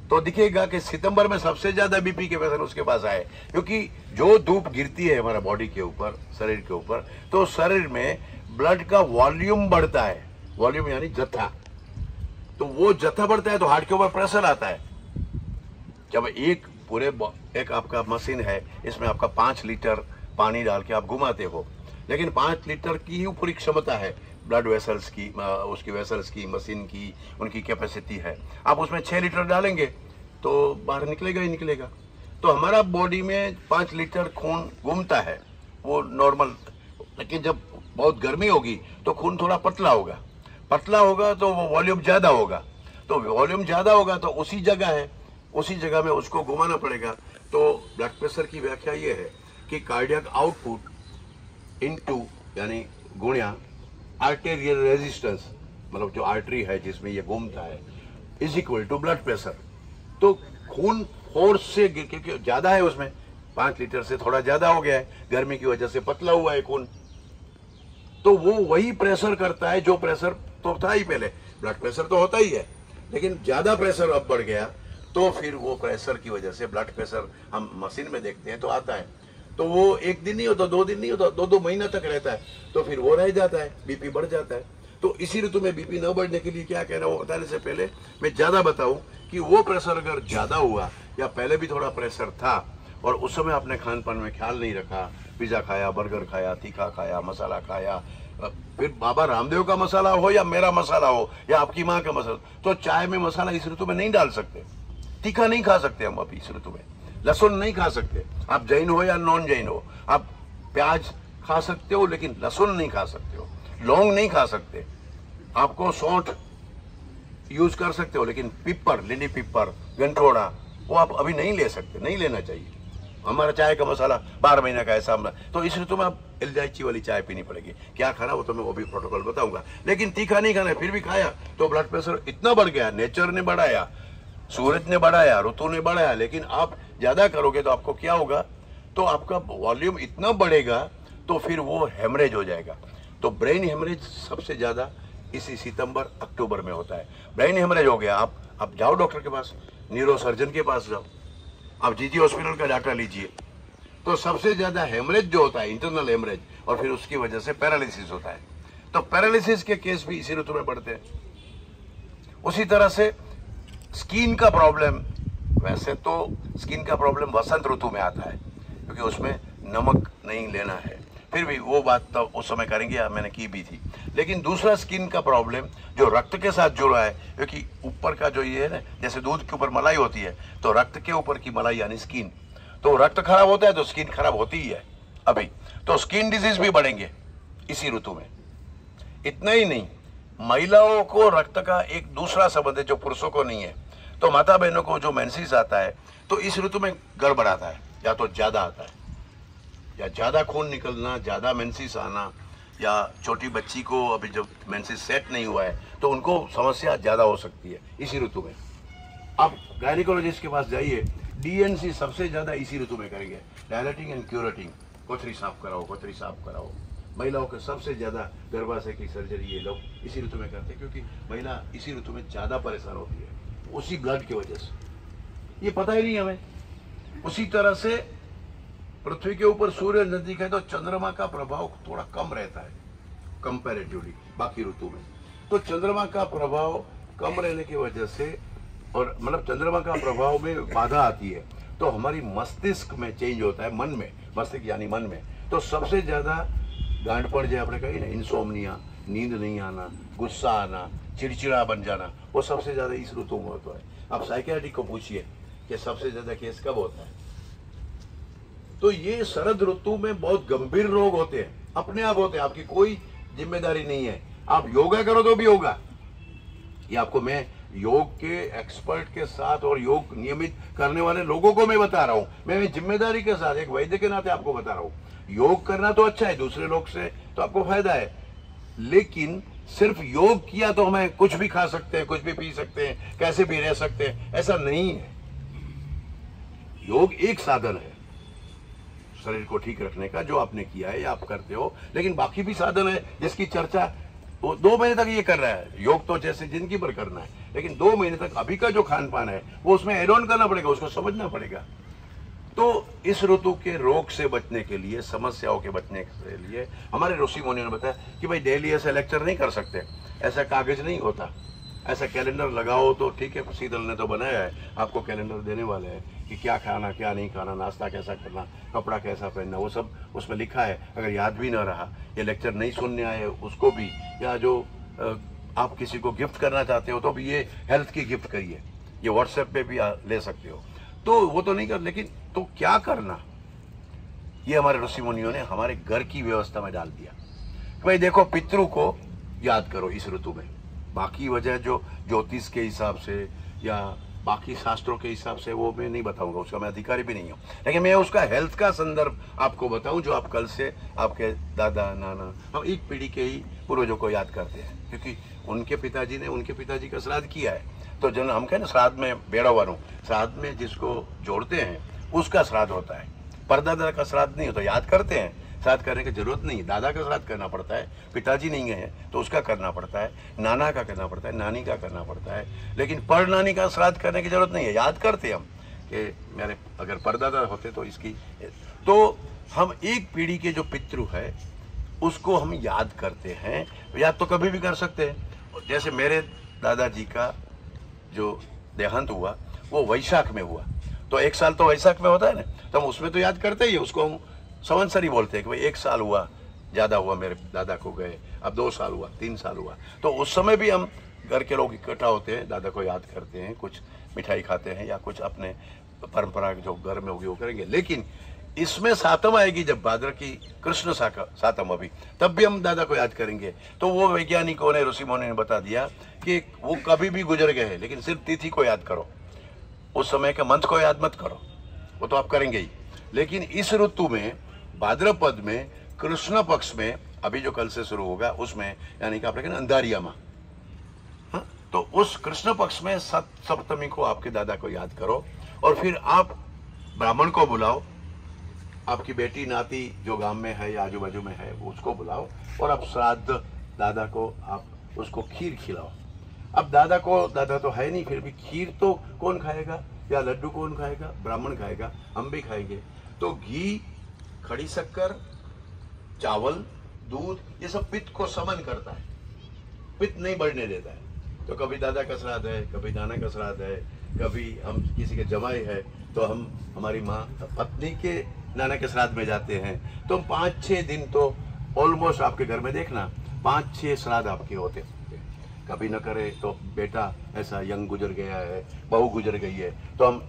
तो दिखेगा कि सितंबर में सबसे ज्यादा बीपी के पेशेंट उसके पास आए, क्योंकि जो धूप गिरती है हमारा बॉडी के ऊपर, शरीर के ऊपर, तो शरीर में ब्लड का वॉल्यूम बढ़ता है, वॉल्यूम यानी जत्था, तो वो जत्था बढ़ता है तो हार्ट के ऊपर प्रेशर आता है। जब एक आपका मशीन है, इसमें आपका 5 लीटर पानी डाल के आप घुमाते हो, लेकिन 5 लीटर की ही पूरी क्षमता है ब्लड वेसल्स की, उसकी वेसल्स की, मशीन की, उनकी कैपेसिटी है। आप उसमें 6 लीटर डालेंगे तो बाहर निकलेगा ही निकलेगा। तो हमारा बॉडी में 5 लीटर खून घूमता है, वो नॉर्मल, लेकिन जब बहुत गर्मी होगी तो खून थोड़ा पतला होगा, पतला होगा तो वो वॉल्यूम ज्यादा होगा, तो वॉल्यूम ज्यादा होगा तो उसी जगह है, उसी जगह में उसको घुमाना पड़ेगा। तो ब्लड प्रेशर की व्याख्या ये है कि कार्डियक आउटपुट इनटू यानी गुणा आर्टेरियल रेजिस्टेंस, मतलब जो आर्टरी है जिसमें ये घूमता है, is equal to blood pressure. तो खून फोर्स से, क्योंकि ज्यादा है उसमें, 5 लीटर से थोड़ा ज्यादा हो गया है, गर्मी की वजह से पतला हुआ है खून, तो वो वही प्रेशर करता है जो प्रेशर तो था ही पहले, ब्लड प्रेशर तो होता ही है, लेकिन ज्यादा प्रेशर अब बढ़ गया, तो फिर वो प्रेशर की वजह से ब्लड प्रेशर हम मशीन में देखते हैं तो आता है, तो वो 1 दिन नहीं होता, 2 दिन नहीं होता, 2 महीना तक रहता है, तो फिर वो रह जाता है, बीपी बढ़ जाता है। तो इसी ऋतु में बीपी न बढ़ने के लिए क्या कहना, वो बताने से पहले मैं ज्यादा बताऊं कि वो प्रेशर अगर ज्यादा हुआ या पहले भी थोड़ा प्रेशर था और उस समय आपने खान पान में ख्याल नहीं रखा, पिज्जा खाया, बर्गर खाया, तीखा खाया, मसाला खाया, फिर बाबा रामदेव का मसाला हो या मेरा मसाला हो या आपकी माँ का मसाला, तो चाय में मसाला इस ऋतु में नहीं डाल सकते, तीखा नहीं खा सकते हम अभी इस ऋतु में, लहसुन नहीं खा सकते, आप जैन हो या नॉन जैन हो, आप प्याज खा सकते हो लेकिन लहसुन नहीं खा सकते हो, लौंग नहीं खा सकते, आपको सौंठ यूज कर सकते हो, लेकिन पिपर, लिली पिपर, गंठोड़ा, वो आप अभी नहीं ले सकते, नहीं लेना चाहिए। हमारा चाय का मसाला 12 महीने का ऐसा, तो इस ऋतु में आप इलायची वाली चाय पीनी पड़ेगी। क्या खाना वो तो मैं वो भी प्रोटोकॉल बताऊंगा, लेकिन तीखा नहीं खाना है, फिर भी खाया तो ब्लड प्रेशर इतना बढ़ गया, नेचर ने बढ़ाया, सूरज ने बढ़ाया, ऋतु ने बढ़ाया, लेकिन आप ज्यादा करोगे तो आपको क्या होगा, तो आपका वॉल्यूम इतना बढ़ेगा तो फिर वो हेमरेज हो जाएगा। तो ब्रेन हेमरेज सबसे ज्यादा इसी सितंबर अक्टूबर में होता है। ब्रेन हेमरेज हो गया, आप जाओ डॉक्टर के पास, न्यूरो सर्जन के पास जाओ, आप जीजी हॉस्पिटल का डाटा लीजिए, तो सबसे ज्यादा हेमरेज जो होता है, इंटरनल हेमरेज, और फिर उसकी वजह से पैरालिसिस होता है। तो पैरालिसिस के केस भी इसी ऋतु में बढ़ते हैं। उसी तरह से स्किन का प्रॉब्लम, वैसे तो स्किन का प्रॉब्लम वसंत ऋतु में आता है, क्योंकि उसमें नमक नहीं लेना है, फिर भी वो बात तो उस समय करेंगे, मैंने की भी थी। लेकिन दूसरा स्किन का प्रॉब्लम जो रक्त के साथ जुड़ा है, क्योंकि ऊपर का जो ये है ना, जैसे दूध के ऊपर मलाई होती है, तो रक्त के ऊपर की मलाई यानी स्किन, तो रक्त खराब होता है तो स्किन खराब होती ही है अभी, तो स्किन डिजीज भी बढ़ेंगे इसी ऋतु में। इतना ही नहीं, महिलाओं को रक्त का एक दूसरा संबंध है जो पुरुषों को नहीं है। तो माता बहनों को जो मेंसेस आता है तो इस ऋतु में गड़बड़ आता है, या तो ज्यादा आता है, या ज्यादा खून निकलना, ज्यादा मेंसेस आना, या छोटी बच्ची को अभी जब मेंसेस सेट नहीं हुआ है तो उनको समस्या ज्यादा हो सकती है इसी ऋतु में। आप गायनिकोलॉजिस्ट के पास जाइए, डीएनसी सबसे ज्यादा इसी ऋतु में करेंगे, डायलेटिंग एंड क्यूरेटिंग, कोथरी साफ कराओ, कोथरी साफ कराओ। महिलाओं के सबसे ज्यादा गर्भाशय की सर्जरी ये लोग इसी ऋतु में करते हैं, क्योंकि महिला इसी ऋतु में ज्यादा परेशान होती है उसी ब्लड की वजह से। ये पता ही नहीं हमें, उसी तरह से पृथ्वी के ऊपर सूर्य नजदीक है तो चंद्रमा का प्रभाव थोड़ा कम रहता है कंपैरेटिवली बाकी ऋतु में। तो चंद्रमा का प्रभाव कम रहने की वजह से, और मतलब चंद्रमा का प्रभाव में बाधा आती है तो हमारी मस्तिष्क में चेंज होता है, मन में, मस्तिष्क यानी मन में। तो सबसे ज्यादा गांठ पड़ जाए, आपने कही ना, इंसोम्निया, नींद नहीं आना, गुस्सा आना, चिड़चिड़ा बन जाना, वो सबसे ज्यादा इस ऋतु में होता है। आप साइकियाट्रिस्ट को पूछिए कि सबसे ज्यादा केस कब होता है। तो ये शरद ऋतु में बहुत गंभीर रोग होते हैं, अपने आप होते हैं, आपकी कोई जिम्मेदारी नहीं है। आप योगा करो तो भी होगा। ये आपको मैं योग के एक्सपर्ट के साथ और योग नियमित करने वाले लोगों को मैं बता रहा हूं। मैं जिम्मेदारी के साथ एक वैद्य के नाते आपको बता रहा हूं। योग करना तो अच्छा है, दूसरे लोग से तो आपको फायदा है, लेकिन सिर्फ योग किया तो हमें कुछ भी खा सकते हैं, कुछ भी पी सकते हैं, कैसे भी रह सकते हैं, ऐसा नहीं है। योग एक साधन है शरीर को ठीक रखने का, जो आपने किया है या आप करते हो, लेकिन बाकी भी साधन है जिसकी चर्चा वो 2 महीने तक ये कर रहा है। योग तो जैसे जिंदगी भर करना है, लेकिन 2 महीने तक अभी का जो खान पान है वो उसमें एड ऑन करना पड़ेगा, उसको समझना पड़ेगा। तो इस ऋतु के रोग से बचने के लिए, समस्याओं के बचने के लिए हमारे ऋषि मुनियों ने बताया कि भाई डेली ऐसे लेक्चर नहीं कर सकते, ऐसा कागज नहीं होता, ऐसा कैलेंडर लगाओ तो ठीक है। शीतल ने तो बनाया है, आपको कैलेंडर देने वाले हैं कि क्या खाना क्या नहीं खाना, नाश्ता कैसा करना, कपड़ा कैसा पहनना, वो सब उसमें लिखा है। अगर याद भी ना रहा, ये लेक्चर नहीं सुनने आए उसको भी, या जो आप किसी को गिफ्ट करना चाहते हो तो भी ये हेल्थ की गिफ्ट करिए, ये व्हाट्सएप पे भी ले सकते हो। तो वो तो नहीं कर, लेकिन तो क्या करना, ये हमारे ऋषि मुनियों ने हमारे घर की व्यवस्था में डाल दिया। भाई देखो, पितरों को याद करो इस ऋतु में। बाकी वजह जो ज्योतिष के हिसाब से या बाकी शास्त्रों के हिसाब से वो मैं नहीं बताऊंगा, उसका मैं अधिकारी भी नहीं हूँ, लेकिन मैं उसका हेल्थ का संदर्भ आपको बताऊं, जो आप कल से आपके दादा नाना, हम एक पीढ़ी के ही पूर्वजों को याद करते हैं, क्योंकि उनके पिताजी ने उनके पिताजी का श्राद्ध किया है। तो जन हम कहें ना श्राद्ध में बेड़ा वालों, श्राद्ध में जिसको जोड़ते हैं उसका श्राद्ध होता है, परदादा का श्राद्ध नहीं होता। याद करते हैं, श्राद्ध करने की जरूरत नहीं, दादा का श्राद्ध करना पड़ता है, पिताजी नहीं गए हैं तो उसका करना पड़ता है, नाना का करना पड़ता है, नानी का करना पड़ता है, लेकिन पर नानी का श्राद्ध करने की जरूरत नहीं है। याद करते हम कि मेरे अगर परदादा होते तो इसकी, तो हम एक पीढ़ी के जो पितृ है उसको हम याद करते हैं। याद तो कभी भी कर सकते हैं। जैसे मेरे दादाजी का जो देहांत हुआ वो वैशाख में हुआ, तो 1 साल तो वैशाख में होता है ना, तो हम उसमें तो याद करते ही, उसको हम संवत्सरी बोलते हैं कि भाई 1 साल हुआ, ज़्यादा हुआ, मेरे दादा को गए, अब 2 साल हुआ, 3 साल हुआ। तो उस समय भी हम घर के लोग इकट्ठा होते हैं, दादा को याद करते हैं, कुछ मिठाई खाते हैं या कुछ अपने परंपरा जो घर में होगी वो करेंगे। लेकिन इसमें सातम आएगी जब भाद्र की कृष्ण सातम, अभी तब भी हम दादा को याद करेंगे। तो वो वैज्ञानिकों ने, ऋषि मुनि ने बता दिया कि वो कभी भी गुजर गए हैं, लेकिन सिर्फ तिथि को याद करो, उस समय के मंथ को याद मत करो, वो तो आप करेंगे ही। लेकिन इस ऋतु में भाद्रपद में कृष्ण पक्ष में, अभी जो कल से शुरू होगा उसमें, यानी कि आप लेकिन अंधारिया माह, हाँ, तो उस कृष्ण पक्ष में सप्तमी को आपके दादा को याद करो, और फिर आप ब्राह्मण को बुलाओ, आपकी बेटी नाती जो गांव में है या आजू बाजू में है उसको बुलाओ, और आप श्राद्ध दादा को आप उसको खीर खिलाओ। अब दादा तो है नहीं, फिर भी खीर तो कौन खाएगा, या लड्डू कौन खाएगा, ब्राह्मण खाएगा, हम भी खाएंगे। तो घी, खड़ी शक्कर, चावल, दूध, ये सब पित्त को समन करता है, पित्त नहीं बढ़ने देता है। तो कभी दादा का श्राद्ध है, कभी नाना का श्राद्ध है, कभी हम किसी के जमाई है तो हम हमारी माँ पत्नी के नाना के श्राद्ध में जाते हैं। तो 5-6 दिन तो ऑलमोस्ट आपके घर में देखना 5-6 श्राद्ध आपके होते हैं। कभी न करे तो बेटा ऐसा यंग गुजर गया है, बहू गुजर गई है, तो हम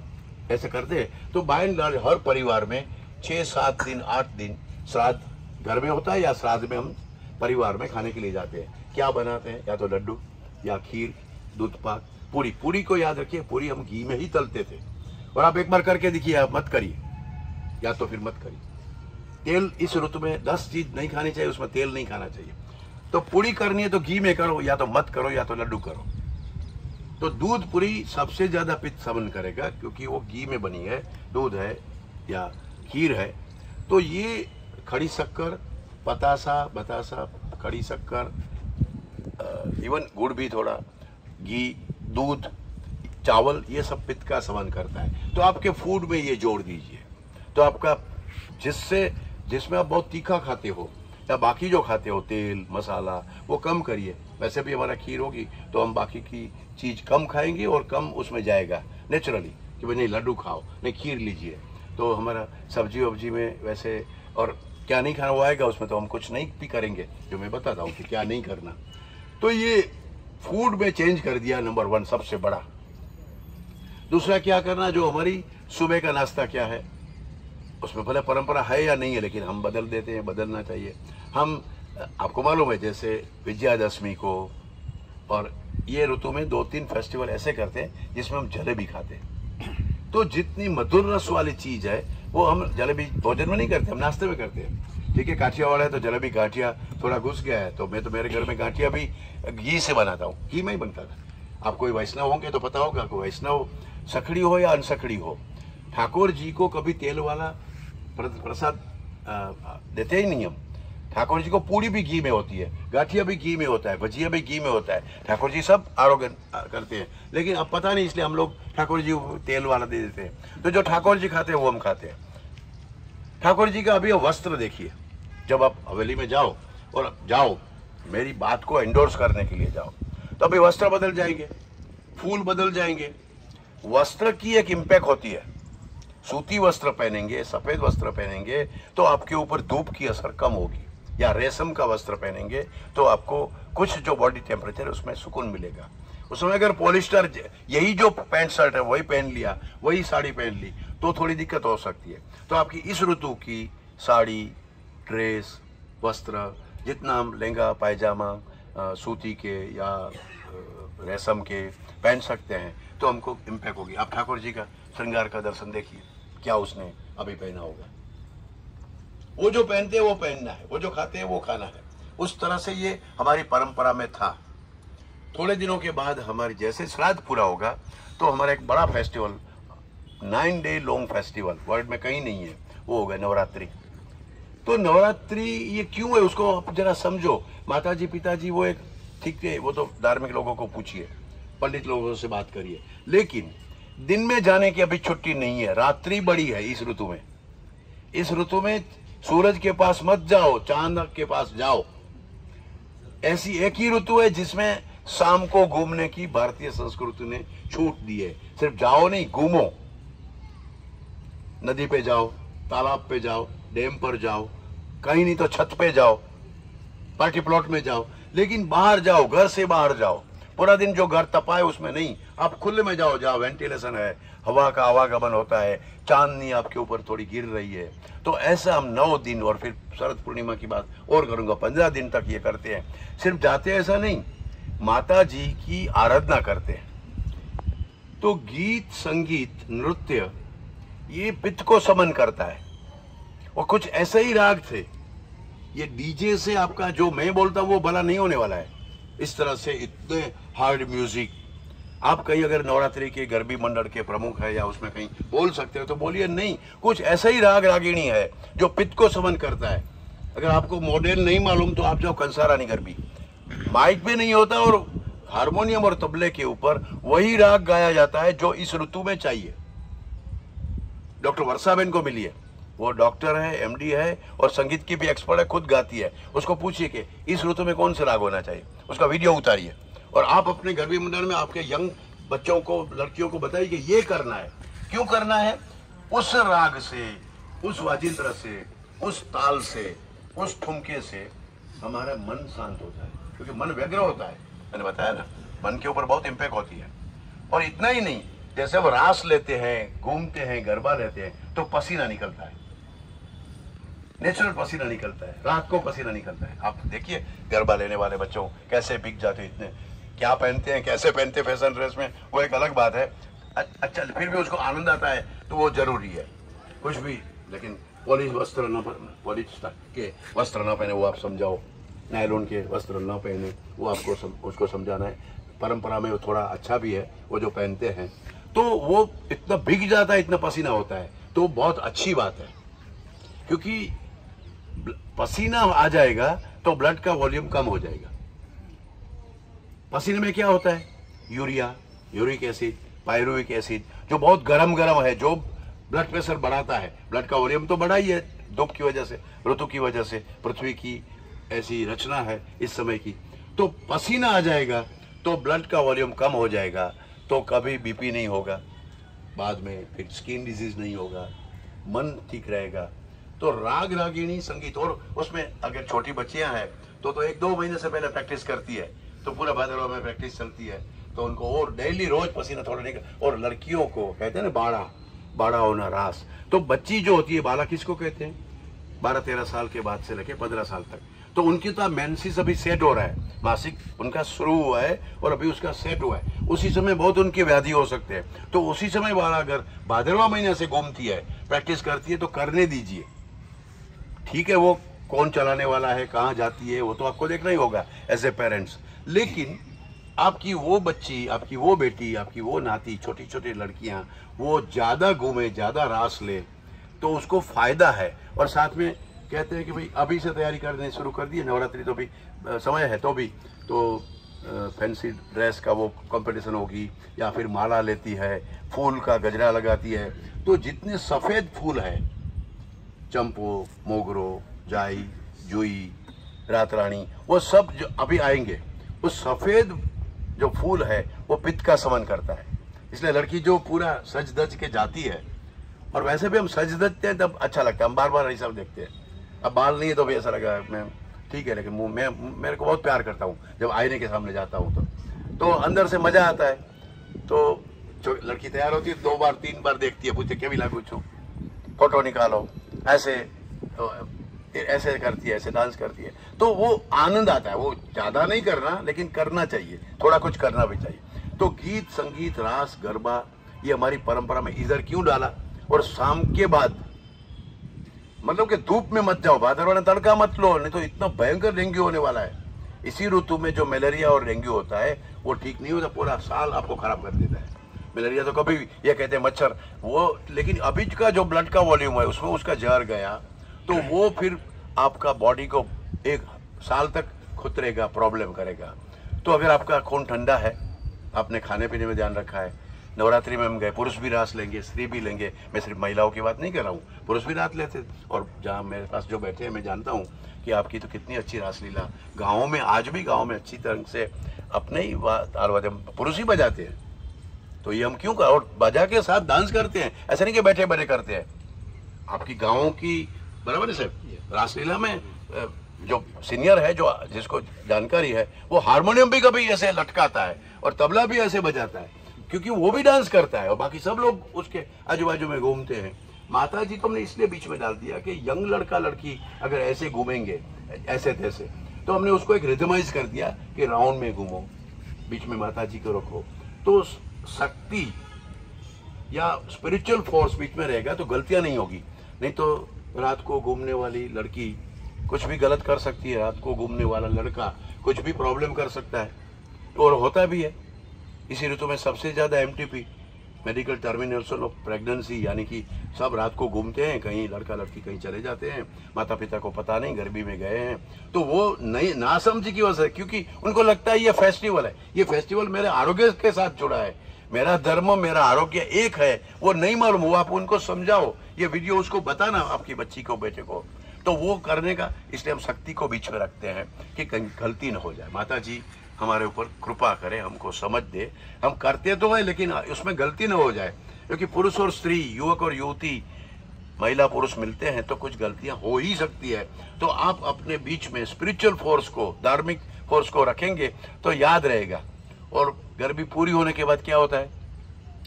ऐसे करते हैं। तो बाय एंड लार्ज हर परिवार में 6-7 दिन 8 दिन श्राद्ध घर में होता है, या श्राद्ध में हम परिवार में खाने के लिए जाते हैं। क्या बनाते हैं, या तो लड्डू या खीर, दूध पाक, पूरी। पूरी को याद रखिए, पूरी हम घी में ही तलते थे, और आप एक बार करके देखिए, आप मत करिए या तो फिर मत करिए। तेल इस ऋतु में 10 चीज नहीं खानी चाहिए, उसमें तेल नहीं खाना चाहिए। तो पूरी करनी है तो घी में करो, या तो मत करो, या तो लड्डू करो। तो दूध पूरी सबसे ज्यादा पित्त समन करेगा, क्योंकि वो घी में बनी है, दूध है या खीर है। तो ये खड़ी शक्कर, बतासा, खड़ी शक्कर, इवन गुड़ भी थोड़ा, घी, दूध, चावल, ये सब पित्त का समन करता है। तो आपके फूड में ये जोड़ दीजिए, तो आपका जिसमें आप बहुत तीखा खाते हो या बाकी जो खाते हो तेल मसाला, वो कम करिए। वैसे भी हमारा खीर होगी तो हम बाकी की चीज़ कम खाएंगे और कम उसमें जाएगा नेचुरली, कि भाई नहीं लड्डू खाओ, नहीं खीर लीजिए। तो हमारा सब्जी वब्जी में वैसे और क्या नहीं खाना वो आएगा, उसमें तो हम कुछ नहीं भी करेंगे, जो मैं बताता हूँ कि क्या नहीं करना। तो ये फूड में चेंज कर दिया, नंबर 1 सबसे बड़ा। दूसरा क्या करना, जो हमारी सुबह का नाश्ता क्या है, उसमें भले परंपरा है या नहीं है, लेकिन हम बदल देते हैं, बदलना चाहिए। हम, आपको मालूम है, जैसे विजयादशमी को और ये ऋतु में 2-3 फेस्टिवल ऐसे करते हैं जिसमें हम जलेबी खाते हैं। तो जितनी मधुर रस वाली चीज है वो हम जलेबी भोजन में नहीं करते, हम नाश्ते में करते हैं। ठीक है, गाठिया वाला है तो जलेबी गाठिया थोड़ा घुस गया है, तो मैं तो मेरे घर में गाठिया भी घी से बनाता हूँ, घी में ही बनता था। आप कोई वैष्णव होंगे तो पता होगा, कोई वैष्णव सखड़ी हो या अनसखड़ी हो, ठाकुर जी को कभी तेल वाला प्रसाद देते ही नहीं हम। ठाकुर जी को पूरी भी घी में होती है, गाठिया भी घी में होता है, भजिया भी घी में होता है। ठाकुर जी सब आरोग्य करते हैं, लेकिन अब पता नहीं, इसलिए हम लोग ठाकुर जी को तेल वाला दे देते हैं। तो जो ठाकुर जी खाते हैं वो हम खाते हैं। ठाकुर जी का अभी वस्त्र देखिए, जब आप हवेली में जाओ और जाओ मेरी बात को एंडोर्स करने के लिए जाओ, तो अभी वस्त्र बदल जाएंगे, फूल बदल जाएंगे। वस्त्र की एक इम्पैक्ट होती है। सूती वस्त्र पहनेंगे, सफेद वस्त्र पहनेंगे तो आपके ऊपर धूप की असर कम होगी, या रेशम का वस्त्र पहनेंगे तो आपको कुछ जो बॉडी टेम्परेचर है उसमें सुकून मिलेगा। उसमें अगर पॉलिस्टर यही जो पैंट शर्ट है वही पहन लिया, वही साड़ी पहन ली, तो थोड़ी दिक्कत हो सकती है। तो आपकी इस ऋतु की साड़ी, ड्रेस, वस्त्र, जितना हम लहंगा पायजामा सूती के या रेशम के पहन सकते हैं तो हमको इम्पैक्ट होगी। आप ठाकुर जी का श्रृंगार का दर्शन देखिए, क्या उसने अभी पहना होगा। वो जो पहनते हैं वो पहनना है, वो जो खाते हैं वो खाना है। उस तरह से ये हमारी परंपरा में था। थोड़े दिनों के बाद हमारी जैसे श्राद्ध पूरा होगा तो हमारा एक बड़ा festival, 9 day long festival, world में कहीं नहीं है, वो होगा नवरात्रि। तो नवरात्रि ये क्यों है उसको आप जरा समझो। माताजी पिताजी वो एक ठीक है, वो तो धार्मिक लोगों को पूछिए, पंडित लोगों से बात करिए, लेकिन दिन में जाने की अभी छुट्टी नहीं है। रात्रि बड़ी है इस ऋतु में। इस ऋतु में सूरज के पास मत जाओ, चांद के पास जाओ। ऐसी एक ही ऋतु है जिसमें शाम को घूमने की भारतीय संस्कृति ने छूट दी है। सिर्फ जाओ नहीं, घूमो। नदी पे जाओ, तालाब पे जाओ, डैम पर जाओ, कहीं नहीं तो छत पे जाओ, पार्टी प्लॉट में जाओ, लेकिन बाहर जाओ, घर से बाहर जाओ। पूरा दिन जो घर तपाए उसमें नहीं, आप खुले में जाओ, जहाँ वेंटिलेशन है, हवा का आवागमन होता है, चांदनी आपके ऊपर थोड़ी गिर रही है। तो ऐसा हम 9 दिन और फिर शरद पूर्णिमा की बात और करूंगा, 15 दिन तक ये करते हैं। सिर्फ जाते ऐसा नहीं, माता जी की आराधना करते हैं। तो गीत संगीत नृत्य ये पित्त को समन करता है। और कुछ ऐसे ही राग थे, ये डीजे से आपका जो मैं बोलता हूं वो भला नहीं होने वाला है। इस तरह से इतने हार्ड म्यूजिक, आप कहीं अगर नवरात्रि के गरबी मंडल के प्रमुख है या उसमें कहीं बोल सकते हो तो बोलिए, नहीं, कुछ ऐसा ही राग रागिणी है जो पित्त को समन करता है। अगर आपको मॉडल नहीं मालूम तो आप जाओ कंसारानी गरबी, माइक भी नहीं होता और हारमोनियम और तबले के ऊपर वही राग गाया जाता है जो इस ऋतु में चाहिए। डॉक्टर वर्षाबेन को मिलिए, वो डॉक्टर है, एमडी है और संगीत की भी एक्सपर्ट है, खुद गाती है। उसको पूछिए कि इस ऋतु में कौन सा राग होना चाहिए, उसका वीडियो उतारिए और आप अपने गरबी मंडल में आपके यंग बच्चों को, लड़कियों को बताइए कि ये करना है। क्यों करना है? उस राग से, उस वाजिंत्र से, उस ताल से, उस ठुमके से हमारा मन शांत होता है, क्योंकि मन व्यग्र होता है। मैंने बताया ना, मन के ऊपर बहुत इम्पैक्ट होती है। और इतना ही नहीं, जैसे हम रास लेते हैं, घूमते हैं, गरबा लेते हैं तो पसीना निकलता है, नेचुरल पसीना निकलता है, रात को पसीना निकलता है। आप देखिए गरबा लेने वाले बच्चों कैसे बिक जाते, इतने क्या पहनते हैं, कैसे पहनते फैशन ड्रेस में, वो एक अलग बात है। अच्छा, फिर भी उसको आनंद आता है तो वो जरूरी है कुछ भी। लेकिन पॉलिश वस्त्र न, पॉलिश के वस्त्र न पहने वो आप समझाओ, नायलॉन के वस्त्र न पहने वो आपको उसको समझाना है। परंपरा में वो थोड़ा अच्छा भी है, वो जो पहनते हैं तो वो इतना भीग जाता है, इतना पसीना होता है, तो बहुत अच्छी बात है। क्योंकि पसीना आ जाएगा तो ब्लड का वॉल्यूम कम हो जाएगा। पसीने में क्या होता है? Urea, uric acid, pyruvic acid जो बहुत गरम गरम है, जो ब्लड प्रेशर बढ़ाता है। ब्लड का वॉल्यूम तो बढ़ा ही है धूप की वजह से, ऋतु की वजह से, पृथ्वी की ऐसी रचना है इस समय की। तो पसीना आ जाएगा तो ब्लड का वॉल्यूम कम हो जाएगा, तो कभी बीपी नहीं होगा, बाद में फिर स्किन डिजीज नहीं होगा, मन ठीक रहेगा। तो राग रागिणी संगीत, और उसमें अगर छोटी बच्चियां हैं तो 1-2 महीने से पहले प्रैक्टिस करती है, तो पूरा भादरवा में प्रैक्टिस चलती है, तो उनको और डेली रोज पसीना थोड़ा निकल। और लड़कियों को कहते हैं ना बाड़ा होना रास, तो बच्ची जो होती है, बाला किसको कहते हैं, 12-13 साल के बाद से लेके 15 साल तक, तो उनकी तो मेंसेस अभी सेट हो रहा है, मासिक उनका शुरू हुआ है और अभी उसका सेट हुआ है, उसी समय बहुत उनकी व्याधि हो सकते हैं। तो उसी समय वाला अगर भादरवा महीने से घूमती है, प्रैक्टिस करती है, तो करने दीजिए। ठीक है, वो कौन चलाने वाला है, कहाँ जाती है, वो तो आपको देखना ही होगा एज ए पेरेंट्स। लेकिन आपकी वो बच्ची, आपकी वो बेटी, आपकी वो नाती, छोटी छोटी लड़कियां, वो ज़्यादा घूमे, ज़्यादा रास ले, तो उसको फायदा है। और साथ में कहते हैं कि भाई अभी से तैयारी करने शुरू कर दी, नवरात्रि तो भी समय है, तो भी तो फैंसी ड्रेस का वो कंपटीशन होगी, या फिर माला लेती है, फूल का गजरा लगाती है। तो जितने सफ़ेद फूल हैं, चंपो, मोगरो, जाई, जुई, रात रानी, वो सब जो अभी आएंगे, उस सफ़ेद जो फूल है वो पित्त का समन करता है। इसलिए लड़की जो पूरा सज धज के जाती है, और वैसे भी हम सज धजते हैं तब अच्छा लगता है, हम बार बार ऐसा देखते हैं। अब बाल नहीं है तो भी ऐसा लगा मैं ठीक है, लेकिन मैं मेरे को बहुत प्यार करता हूँ जब आईने के सामने जाता हूँ, तो अंदर से मजा आता है। तो जो लड़की तैयार होती है 2 बार 3 बार देखती है, पूछते क्या भी लागू छू, फोटो निकालो, ऐसे तो ऐसे करती है, ऐसे डांस करती है, तो वो आनंद आता है। वो ज्यादा नहीं करना, लेकिन करना चाहिए, थोड़ा कुछ करना भी चाहिए। तो गीत, संगीत, रास, गरबा, ये हमारी परंपरा में इधर क्यों डाला। और शाम के बाद मतलब कि धूप में मत जाओ, भादरवा में तड़का मत लो, नहीं तो इतना भयंकर डेंगू होने वाला है। इसी ऋतु में जो मलेरिया और डेंगू होता है वो ठीक नहीं होता, पूरा साल आपको खराब कर देता है। मलेरिया तो कभी ये कहते हैं मच्छर वो, लेकिन अभी का जो ब्लड का वॉल्यूम है उसमें उसका जहर गया, तो वो फिर आपका बॉडी को 1 साल तक खुतरेगा, प्रॉब्लम करेगा। तो अगर आपका खून ठंडा है, आपने खाने पीने में ध्यान रखा है, नवरात्रि में हम गए, पुरुष भी रास लेंगे, स्त्री भी लेंगे, मैं सिर्फ महिलाओं की बात नहीं कर रहा हूँ, पुरुष भी रास लेते। और जहाँ मेरे पास जो बैठे हैं, मैं जानता हूँ कि आपकी तो कितनी अच्छी रासलीला गाँव में, आज भी गाँव में अच्छी तरह से अपने ही ताल वाद्य पुरुष ही बजाते हैं। तो ये हम क्यों कर, और बजा के साथ डांस करते हैं, ऐसा नहीं कि बैठे बैठे करते हैं। आपकी गाँव की बराबर है सर, रासलीला में जो सीनियर है, जो जिसको जानकारी है, वो हारमोनियम भी कभी ऐसे लटकाता है और तबला भी ऐसे बजाता है, क्योंकि वो भी डांस करता है और बाकी सब लोग उसके आजू बाजू में घूमते हैं। माता जी तो हमने इसलिए बीच में डाल दिया कि यंग लड़का लड़की अगर ऐसे घूमेंगे ऐसे तैसे, तो हमने उसको एक रिदमाइज कर दिया कि राउंड में घूमो, बीच में माता जी को रखो, तो शक्ति या स्पिरिचुअल फोर्स बीच में रहेगा, तो गलतियां नहीं होगी। नहीं तो रात को घूमने वाली लड़की कुछ भी गलत कर सकती है, रात को घूमने वाला लड़का कुछ भी प्रॉब्लम कर सकता है, और होता भी है। इसी ऋतु में सबसे ज़्यादा MTP, medical termination of pregnancy, यानी कि सब रात को घूमते हैं, कहीं लड़का लड़की कहीं चले जाते हैं, माता पिता को पता नहीं, गर्मी में गए हैं, तो वो नहीं नासमझी की वजह से, क्योंकि उनको लगता है ये फेस्टिवल है, ये फेस्टिवल मेरे आरोग्य के साथ जुड़ा है, मेरा धर्म मेरा आरोग्य एक है, वो नहीं मालूम, वो आप उनको समझाओ, ये वीडियो उसको बताना आपकी बच्ची को, बेटे को, तो वो करने का। इसलिए हम शक्ति को बीच में रखते हैं कि कहीं गलती न हो जाए। माता जी हमारे ऊपर कृपा करे, हमको समझ दे, हम करते तो है लेकिन उसमें गलती न हो जाए, क्योंकि पुरुष और स्त्री, युवक और युवती, महिला पुरुष मिलते हैं तो कुछ गलतियां हो ही सकती है। तो आप अपने बीच में स्पिरिचुअल फोर्स को, धार्मिक फोर्स को रखेंगे तो याद रहेगा। और गर्मी पूरी होने के बाद क्या होता है,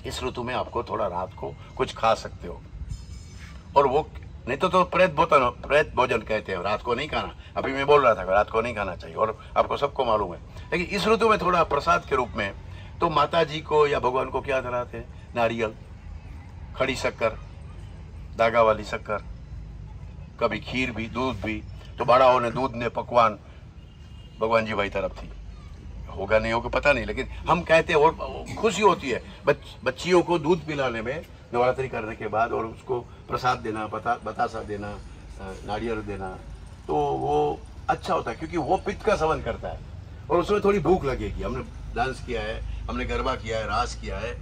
इस ऋतु में आपको थोड़ा रात को कुछ खा सकते हो, और वो नहीं तो प्रेत भोजन कहते हैं, रात को नहीं खाना। अभी मैं बोल रहा था रात को नहीं खाना चाहिए, और आपको सबको मालूम है, लेकिन इस ऋतु में थोड़ा प्रसाद के रूप में तो माता जी को या भगवान को क्या धराते हैं, नारियल, खड़ी शक्कर, धागा वाली शक्कर, कभी खीर भी, दूध भी। तो बड़ाओं ने दूध ने पकवान भगवान जी भाई तरफ थी, होगा नहीं होगा पता नहीं, लेकिन हम कहते हैं, और खुशी होती है बच्चियों को दूध पिलाने में नवरात्रि करने के बाद, और उसको प्रसाद देना, बतासा देना, नारियल देना, तो वो अच्छा होता है, क्योंकि वो पित्त का समन करता है और उसमें थोड़ी भूख लगेगी। हमने डांस किया है, हमने गरबा किया है, रास किया है,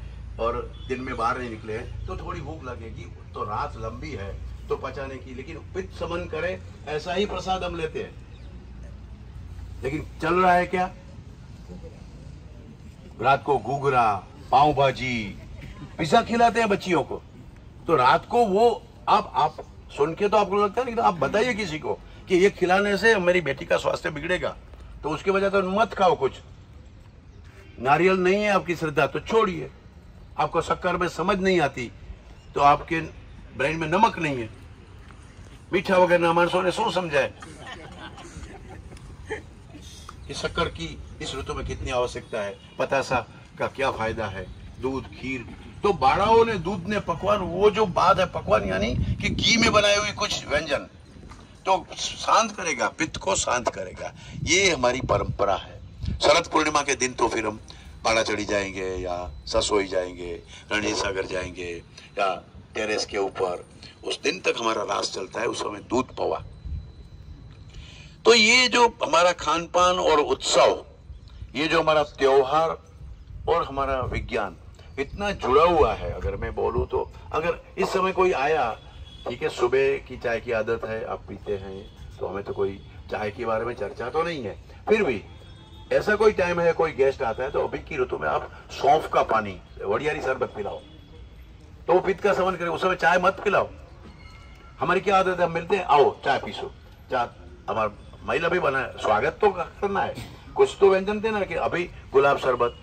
और दिन में बाहर नहीं निकले हैं तो थोड़ी भूख लगेगी, तो रात लंबी है तो पचाने की, लेकिन पित्त समन करे ऐसा ही प्रसाद हम लेते हैं। लेकिन चल रहा है क्या, रात को घूघरा, पाव भाजी, पिज्जा खिलाते हैं बच्चियों को, तो रात को वो आप सुन के तो आपको लगता है, लेकिन आप बताइए किसी को कि ये खिलाने से मेरी बेटी का स्वास्थ्य बिगड़ेगा, तो उसकी वजह तो मत खाओ कुछ। नारियल नहीं है आपकी श्रद्धा तो छोड़िए, आपको शक्कर में समझ नहीं आती तो आपके ब्रेन में नमक नहीं है, मीठा वगैरह ना मानसों ने सो समझाए कि शक्कर की इस ऋतु में कितनी आवश्यकता है, पतासा का क्या फायदा है, दूध, खीर। तो बाड़ाओं ने, दूध ने, पकवान, वो जो बात है पकवान यानी कि घी में बनाई हुई कुछ व्यंजन, तो शांत करेगा, पित्त को शांत करेगा। ये हमारी परंपरा है। शरद पूर्णिमा के दिन तो फिर हम बाड़ा चढ़ी जाएंगे या ससोई जाएंगे, रणजीत सागर जाएंगे या टेरेस के ऊपर, उस दिन तक हमारा रास चलता है, उस समय दूध पवा। तो ये जो हमारा खान पान और उत्सव, ये जो हमारा त्योहार और हमारा विज्ञान इतना जुड़ा हुआ है। अगर मैं बोलूं तो अगर इस समय कोई आया, ठीक है, सुबह की चाय की आदत है, आप पीते हैं, तो हमें तो कोई चाय के बारे में चर्चा तो नहीं है, फिर भी ऐसा कोई टाइम है, कोई गेस्ट आता है, तो अभी की ऋतु में आप सौंफ का पानी, वड़ियारी शरबत पिलाओ तो वो पित्त का समन करे। उस समय चाय मत पिलाओ। हमारी क्या आदत है, हम मिलते हैं, आओ चाय पीसो, चाय हमारा महिला भी बना है, स्वागत तो करना है, कुछ तो व्यंजन देना कि अभी गुलाब शरबत,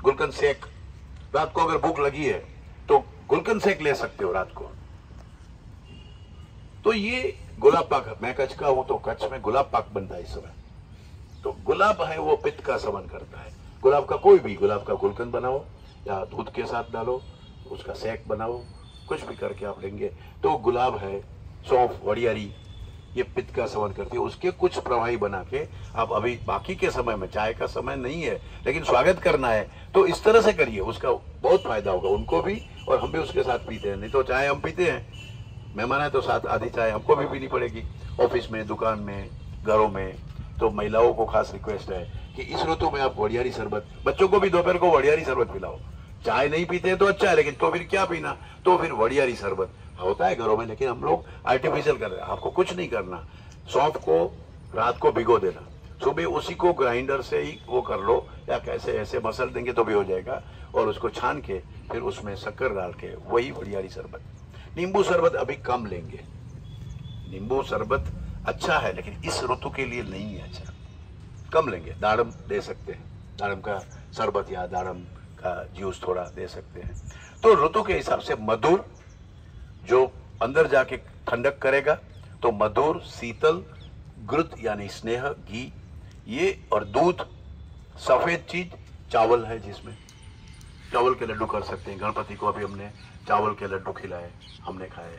गुलकंद शेक, रात को अगर भूख लगी है तो गुलकंद शेक ले सकते हो रात को। तो ये गुलाब पाक, मैं कच्छ का हूं तो कच्छ में गुलाब पाक बनता है इस समय। तो गुलाब है वो पित्त का समन करता है। गुलाब का कोई भी, गुलाब का गुलकंद बनाओ या दूध के साथ डालो, उसका शेक बनाओ, कुछ भी करके आप लेंगे तो गुलाब है, सौंफ, वड़ियारी, ये पित्त का समन करती है। उसके कुछ प्रवाही बना के आप अभी बाकी के समय में, चाय का समय नहीं है लेकिन स्वागत करना है तो इस तरह से करिए, उसका बहुत फायदा होगा उनको भी और हम भी उसके साथ पीते हैं। नहीं तो चाय हम पीते हैं, मेहमान है तो साथ आधी चाय हमको भी पीनी पड़ेगी, ऑफिस में, दुकान में, घरों में। तो महिलाओं को खास रिक्वेस्ट है कि इस ऋतु में आप वड़ियारी शरबत, बच्चों को भी दोपहर को वड़ियारी शरबत पिलाओ। चाय नहीं पीते हैं तो अच्छा है, लेकिन तो फिर क्या पीना, तो फिर वड़ियारी शरबत होता है घरों में, लेकिन हम लोग आर्टिफिशियल कर रहे हैं। आपको कुछ नहीं करना, सौंफ को रात को भिगो देना, सुबह उसी को ग्राइंडर से ही वो कर लो या कैसे ऐसे मसल देंगे तो भी हो जाएगा, और उसको छान के फिर उसमें शक्कर डाल के वही वड़ियारी शरबत। नींबू शरबत अभी कम लेंगे, नींबू शरबत अच्छा है लेकिन इस ऋतु के लिए नहीं है अच्छा, कम लेंगे। दाड़म दे सकते हैं, दाड़म का शरबत या दाड़म का जूस थोड़ा दे सकते हैं। तो ऋतु के हिसाब से मधुर, जो अंदर जाके ठंडक करेगा, तो मधुर, शीतल, घृत यानी स्नेह, घी, ये, और दूध, सफेद चीज, चावल है जिसमें चावल के लड्डू कर सकते हैं। गणपति को अभी हमने चावल के लड्डू खिलाए, हमने खाए।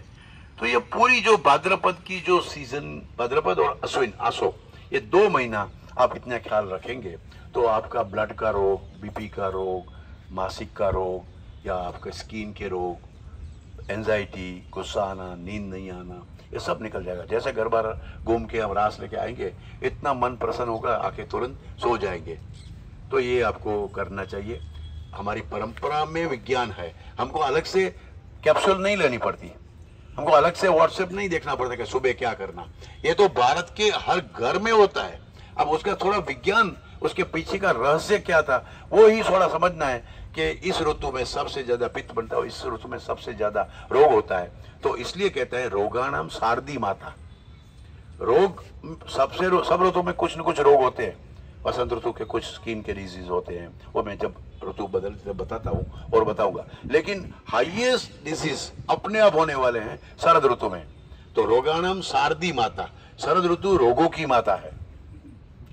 तो ये पूरी जो भाद्रपद की जो सीजन, भाद्रपद और अश्विन, आसो, ये 2 महीना आप इतना ख्याल रखेंगे तो आपका ब्लड का रोग, बीपी का रोग, मासिक का रोग या आपके स्किन के रोग, एंजाइटी, गुस्सा आना, नींद नहीं आना, ये सब निकल जाएगा। जैसे घर बार घूम के हम रास लेके आएंगे, इतना मन प्रसन्न होगा, आके तुरंत सो जाएंगे। तो ये आपको करना चाहिए। हमारी परंपरा में विज्ञान है, हमको अलग से कैप्सूल नहीं लेनी पड़ती, हमको अलग से व्हाट्सएप नहीं देखना पड़ता कि सुबह क्या करना, ये तो भारत के हर घर में होता है। अब उसका थोड़ा विज्ञान, उसके पीछे का रहस्य क्या था वो ही थोड़ा समझना है कि इस ऋतु में सबसे ज्यादा पित्त बनता है, इस ऋतु में सबसे ज्यादा रोग होता है। तो इसलिए कहते हैं रोगाणाम शारदी माता। रोग सब ऋतु में कुछ न कुछ रोग होते हैं। वसंत ऋतु के कुछ स्किन के डिजीज होते हैं, वो मैं जब ऋतु बदलते बताता हूँ और बताऊंगा। लेकिन हाईएस्ट डिजीज अपने आप होने वाले हैं शरद ऋतु में। तो रोगाणाम शारदी माता, शरद ऋतु रोगों की माता है।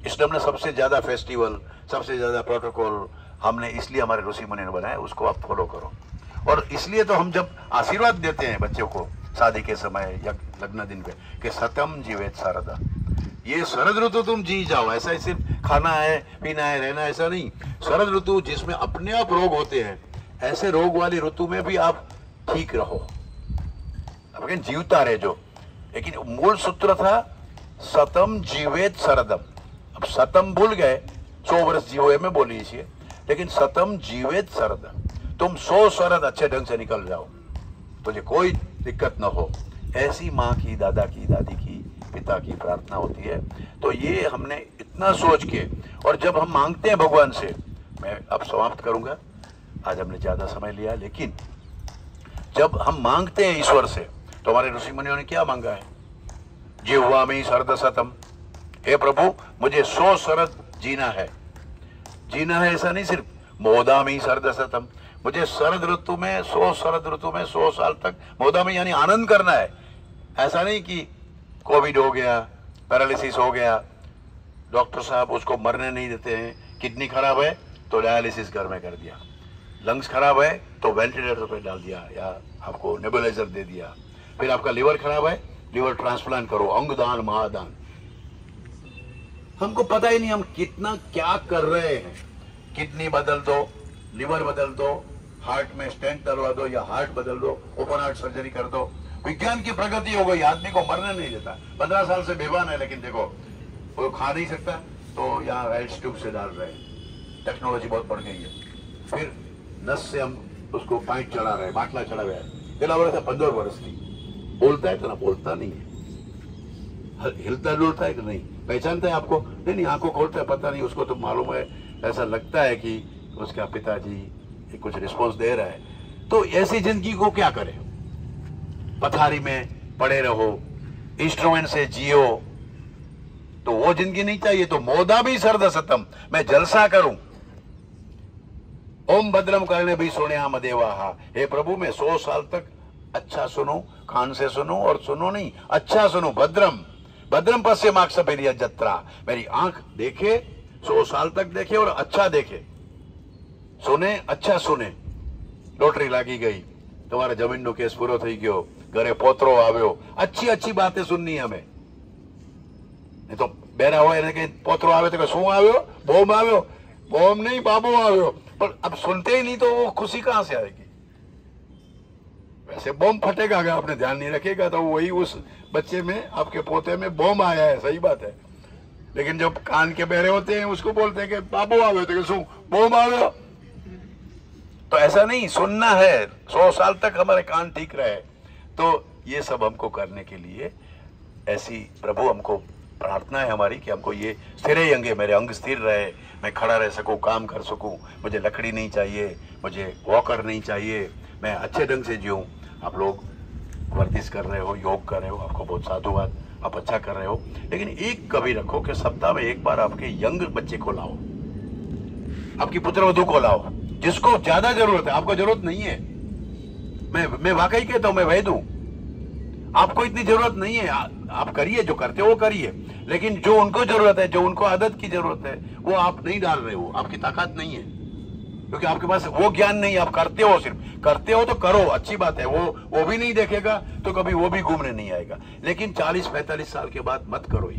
इसलिए हमने सबसे ज्यादा फेस्टिवल, सबसे ज्यादा प्रोटोकॉल हमने इसलिए हमारे ऋषि मुनि ने बनाया, उसको आप फॉलो करो। और इसलिए तो हम जब आशीर्वाद देते हैं बच्चों को शादी के समय या लग्न दिन पे कि सतम जीवेत शारदा, ये शरद ऋतु तुम जी जाओ। ऐसा सिर्फ खाना है, पीना है, रहना, ऐसा नहीं। शरद ऋतु जिसमें अपने आप रोग होते हैं, ऐसे रोग वाली ऋतु में भी आप ठीक रहो, अब जीवता रहे जो। लेकिन मूल सूत्र था सतम जीवेत शरदम। अब सतम भूल गए, 100 वर्ष जीवो में बोली, लेकिन सतम जीवेत शरद, तुम 100 शरद अच्छे ढंग से निकल जाओ, तुझे कोई दिक्कत न हो। ऐसी माँ की, दादा की, दादी की, पिता की प्रार्थना होती है। तो ये हमने इतना सोच के, और जब हम मांगते हैं भगवान से, मैं अब समाप्त करूंगा, आज हमने ज्यादा समय लिया, लेकिन जब हम मांगते हैं ईश्वर से, तो हमारे ऋषि मुनियों ने क्या मांगा है? जिह्वा में शरद शतम, हे प्रभु मुझे 100 शरद जीना है। जीना है ऐसा नहीं, सिर्फ मोदा में शरद शतम, मुझे शरद ऋतु में 100 शरद ऋतु में 100 साल तक मोदा में यानी आनंद करना है। ऐसा नहीं कि कोविड हो गया, पैरालिसिस हो गया, डॉक्टर साहब उसको मरने नहीं देते हैं, किडनी खराब है तो डायलिसिस घर में कर दिया, लंग्स खराब है तो वेंटिलेटर पे डाल दिया या आपको नेबुलाइजर दे दिया, फिर आपका लिवर खराब है, लिवर ट्रांसप्लांट करो, अंगदान महादान। हमको पता ही नहीं हम कितना क्या कर रहे हैं। किडनी बदल दो, लिवर बदल दो, हार्ट में स्टेंट डलवा दो या हार्ट बदल दो, ओपन हार्ट सर्जरी कर दो। विज्ञान की प्रगति हो गई, आदमी को मरने नहीं देता। 15 साल से बेभान है, लेकिन देखो वो खा नहीं सकता तो यहाँ राइट्स ट्यूब से डाल रहे हैं, टेक्नोलॉजी बहुत बढ़ गई है। फिर नस से हम उसको पाइप चढ़ा रहे हैं, बाटला चढ़ा हुआ है, पहला वर्ष था 15 वर्ष की, बोलता है तो ना बोलता नहीं है, हिलता डुलता है कि नहीं, पहचानता है आपको नहीं, आंखों खोलता है, पता नहीं उसको तो मालूम है, ऐसा लगता है कि उसका पिताजी कुछ रिस्पॉन्स दे रहा है। तो ऐसी जिंदगी को क्या करें? पथारी में पड़े रहो, इंस्ट्रूमेंट से जियो, तो वो जिंदगी नहीं चाहिए। तो मोदा भी शरद शतम, मैं जलसा करूं, ओम भद्रम करने भी सुने देवाहा, हे प्रभु मैं 100 साल तक अच्छा सुनो, कान से सुनो, और सुनो नहीं अच्छा सुनो, भद्रम भद्रम पश्य मार्क्स पेरिया जत्रा, मेरी आंख देखे 100 साल तक देखे और अच्छा देखे, सुने अच्छा सुने। लॉटरी लागी गई, तुम्हारे जमीन नो केस पूरो थई गयो, घरे पोतरो આવ્યો, अच्छी अच्छी बातें सुननी हमें। नहीं तो बेरा होए ने कहीं पोतरो आवे तो શું આવ્યો? बॉम्ब આવ્યો? बॉम्ब नहीं बाबू આવ્યો। पर अब सुनते ही नहीं तो वो खुशी कहां से आएगी? वैसे बॉम्ब फटेगा, अगर आपने ध्यान नहीं रखेगा तो वही उस बच्चे में, आपके पोते में बॉम्ब आया है, सही बात है। लेकिन जब कान के बहरे होते हैं उसको बोलते हैं कि बाबू आवे तो શું बॉम्ब આવ્યો? तो ऐसा नहीं, सुनना है, 100 साल तक हमारे कान ठीक रहे। तो ये सब हमको करने के लिए ऐसी प्रभु हमको प्रार्थना है हमारी कि हमको ये स्थिर अंगे, मेरे अंग स्थिर रहे, मैं खड़ा रह सकूं, काम कर सकूं, मुझे लकड़ी नहीं चाहिए, मुझे वॉकर नहीं चाहिए, मैं अच्छे ढंग से जीऊं। आप लोग वर्जिश कर रहे हो, योग कर रहे हो, आपको बहुत साधुवाद, आप अच्छा कर रहे हो, लेकिन एक कभी रखो कि सप्ताह में एक बार आपके यंग बच्चे को लाओ, आपकी पुत्रवधू को लाओ, जिसको ज्यादा जरूरत है, आपको जरूरत नहीं है। मैं वाकई कहता हूं, मैं वैद हूं, आपको इतनी जरूरत नहीं है। आप करिए, जो करते हो वो करिए, लेकिन जो उनको जरूरत है, जो उनको आदत की जरूरत है, वो आप नहीं डाल रहे हो, आपकी ताकत नहीं है, क्योंकि आपके पास वो ज्ञान नहीं है। आप करते हो, सिर्फ करते हो तो करो, अच्छी बात है, वो भी नहीं देखेगा तो कभी वो भी घूमने नहीं आएगा। लेकिन 40-45 साल के बाद मत करो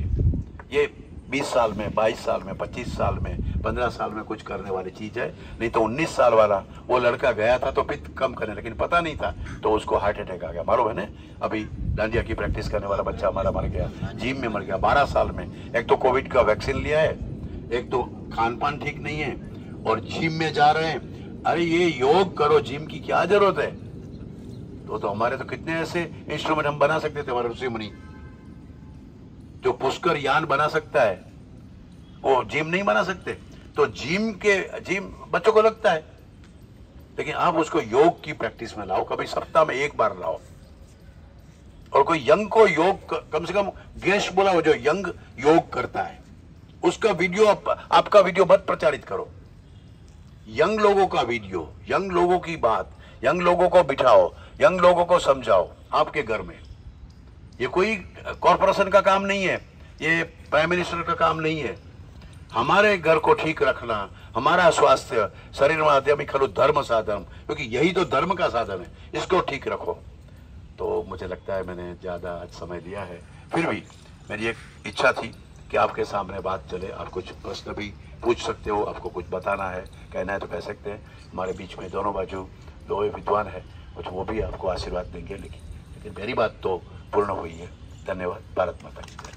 ये 20 साल में, 22 साल में, 25 साल में, 15 साल में कुछ करने वाली चीज है। नहीं तो 19 साल वाला वो लड़का गया था तो पित्त कम करने, लेकिन पता नहीं था तो उसको हार्ट अटैक आ गया। मालूम है ना, अभी डांडिया की प्रैक्टिस करने वाला बच्चा हमारा मर गया, जिम में मर गया 12 साल में। एक तो कोविड का वैक्सीन लिया है, एक तो खान पान ठीक नहीं है, और जिम में जा रहे हैं। अरे ये योग करो, जिम की क्या जरूरत है? तो हमारे तो कितने ऐसे इंस्ट्रूमेंट हम बना सकते थे, हमारे ऋषि मुनि, जो पुष्कर यान बना सकता है, वो जिम नहीं बना सकते। तो जिम बच्चों को लगता है, लेकिन आप उसको योग की प्रैक्टिस में लाओ, कभी सप्ताह में एक बार लाओ, और कोई यंग को योग, कम से कम गेस्ट बुलाओ जो यंग योग करता है, उसका वीडियो आपका वीडियो मत प्रचारित करो। यंग लोगों का वीडियो, यंग लोगों की बात, यंग लोगों को बिठाओ, यंग लोगों को समझाओ आपके घर में। ये कोई कॉर्पोरेशन का काम नहीं है, ये प्राइम मिनिस्टर का काम नहीं है। हमारे घर को ठीक रखना, हमारा स्वास्थ्य, शरीर माध्यम खलु धर्म साधन, क्योंकि यही तो धर्म का साधन है, इसको ठीक रखो। तो मुझे लगता है मैंने ज्यादा आज समय लिया है, फिर भी मेरी एक इच्छा थी कि आपके सामने बात चले। आप कुछ प्रश्न भी पूछ सकते हो, आपको कुछ बताना है, कहना है तो कह सकते हैं। हमारे बीच में दोनों बाजू दो विद्वान है, कुछ वो भी आपको आशीर्वाद देंगे, लेकिन मेरी बात तो पूर्ण हुई है। धन्यवाद। भारत माता की।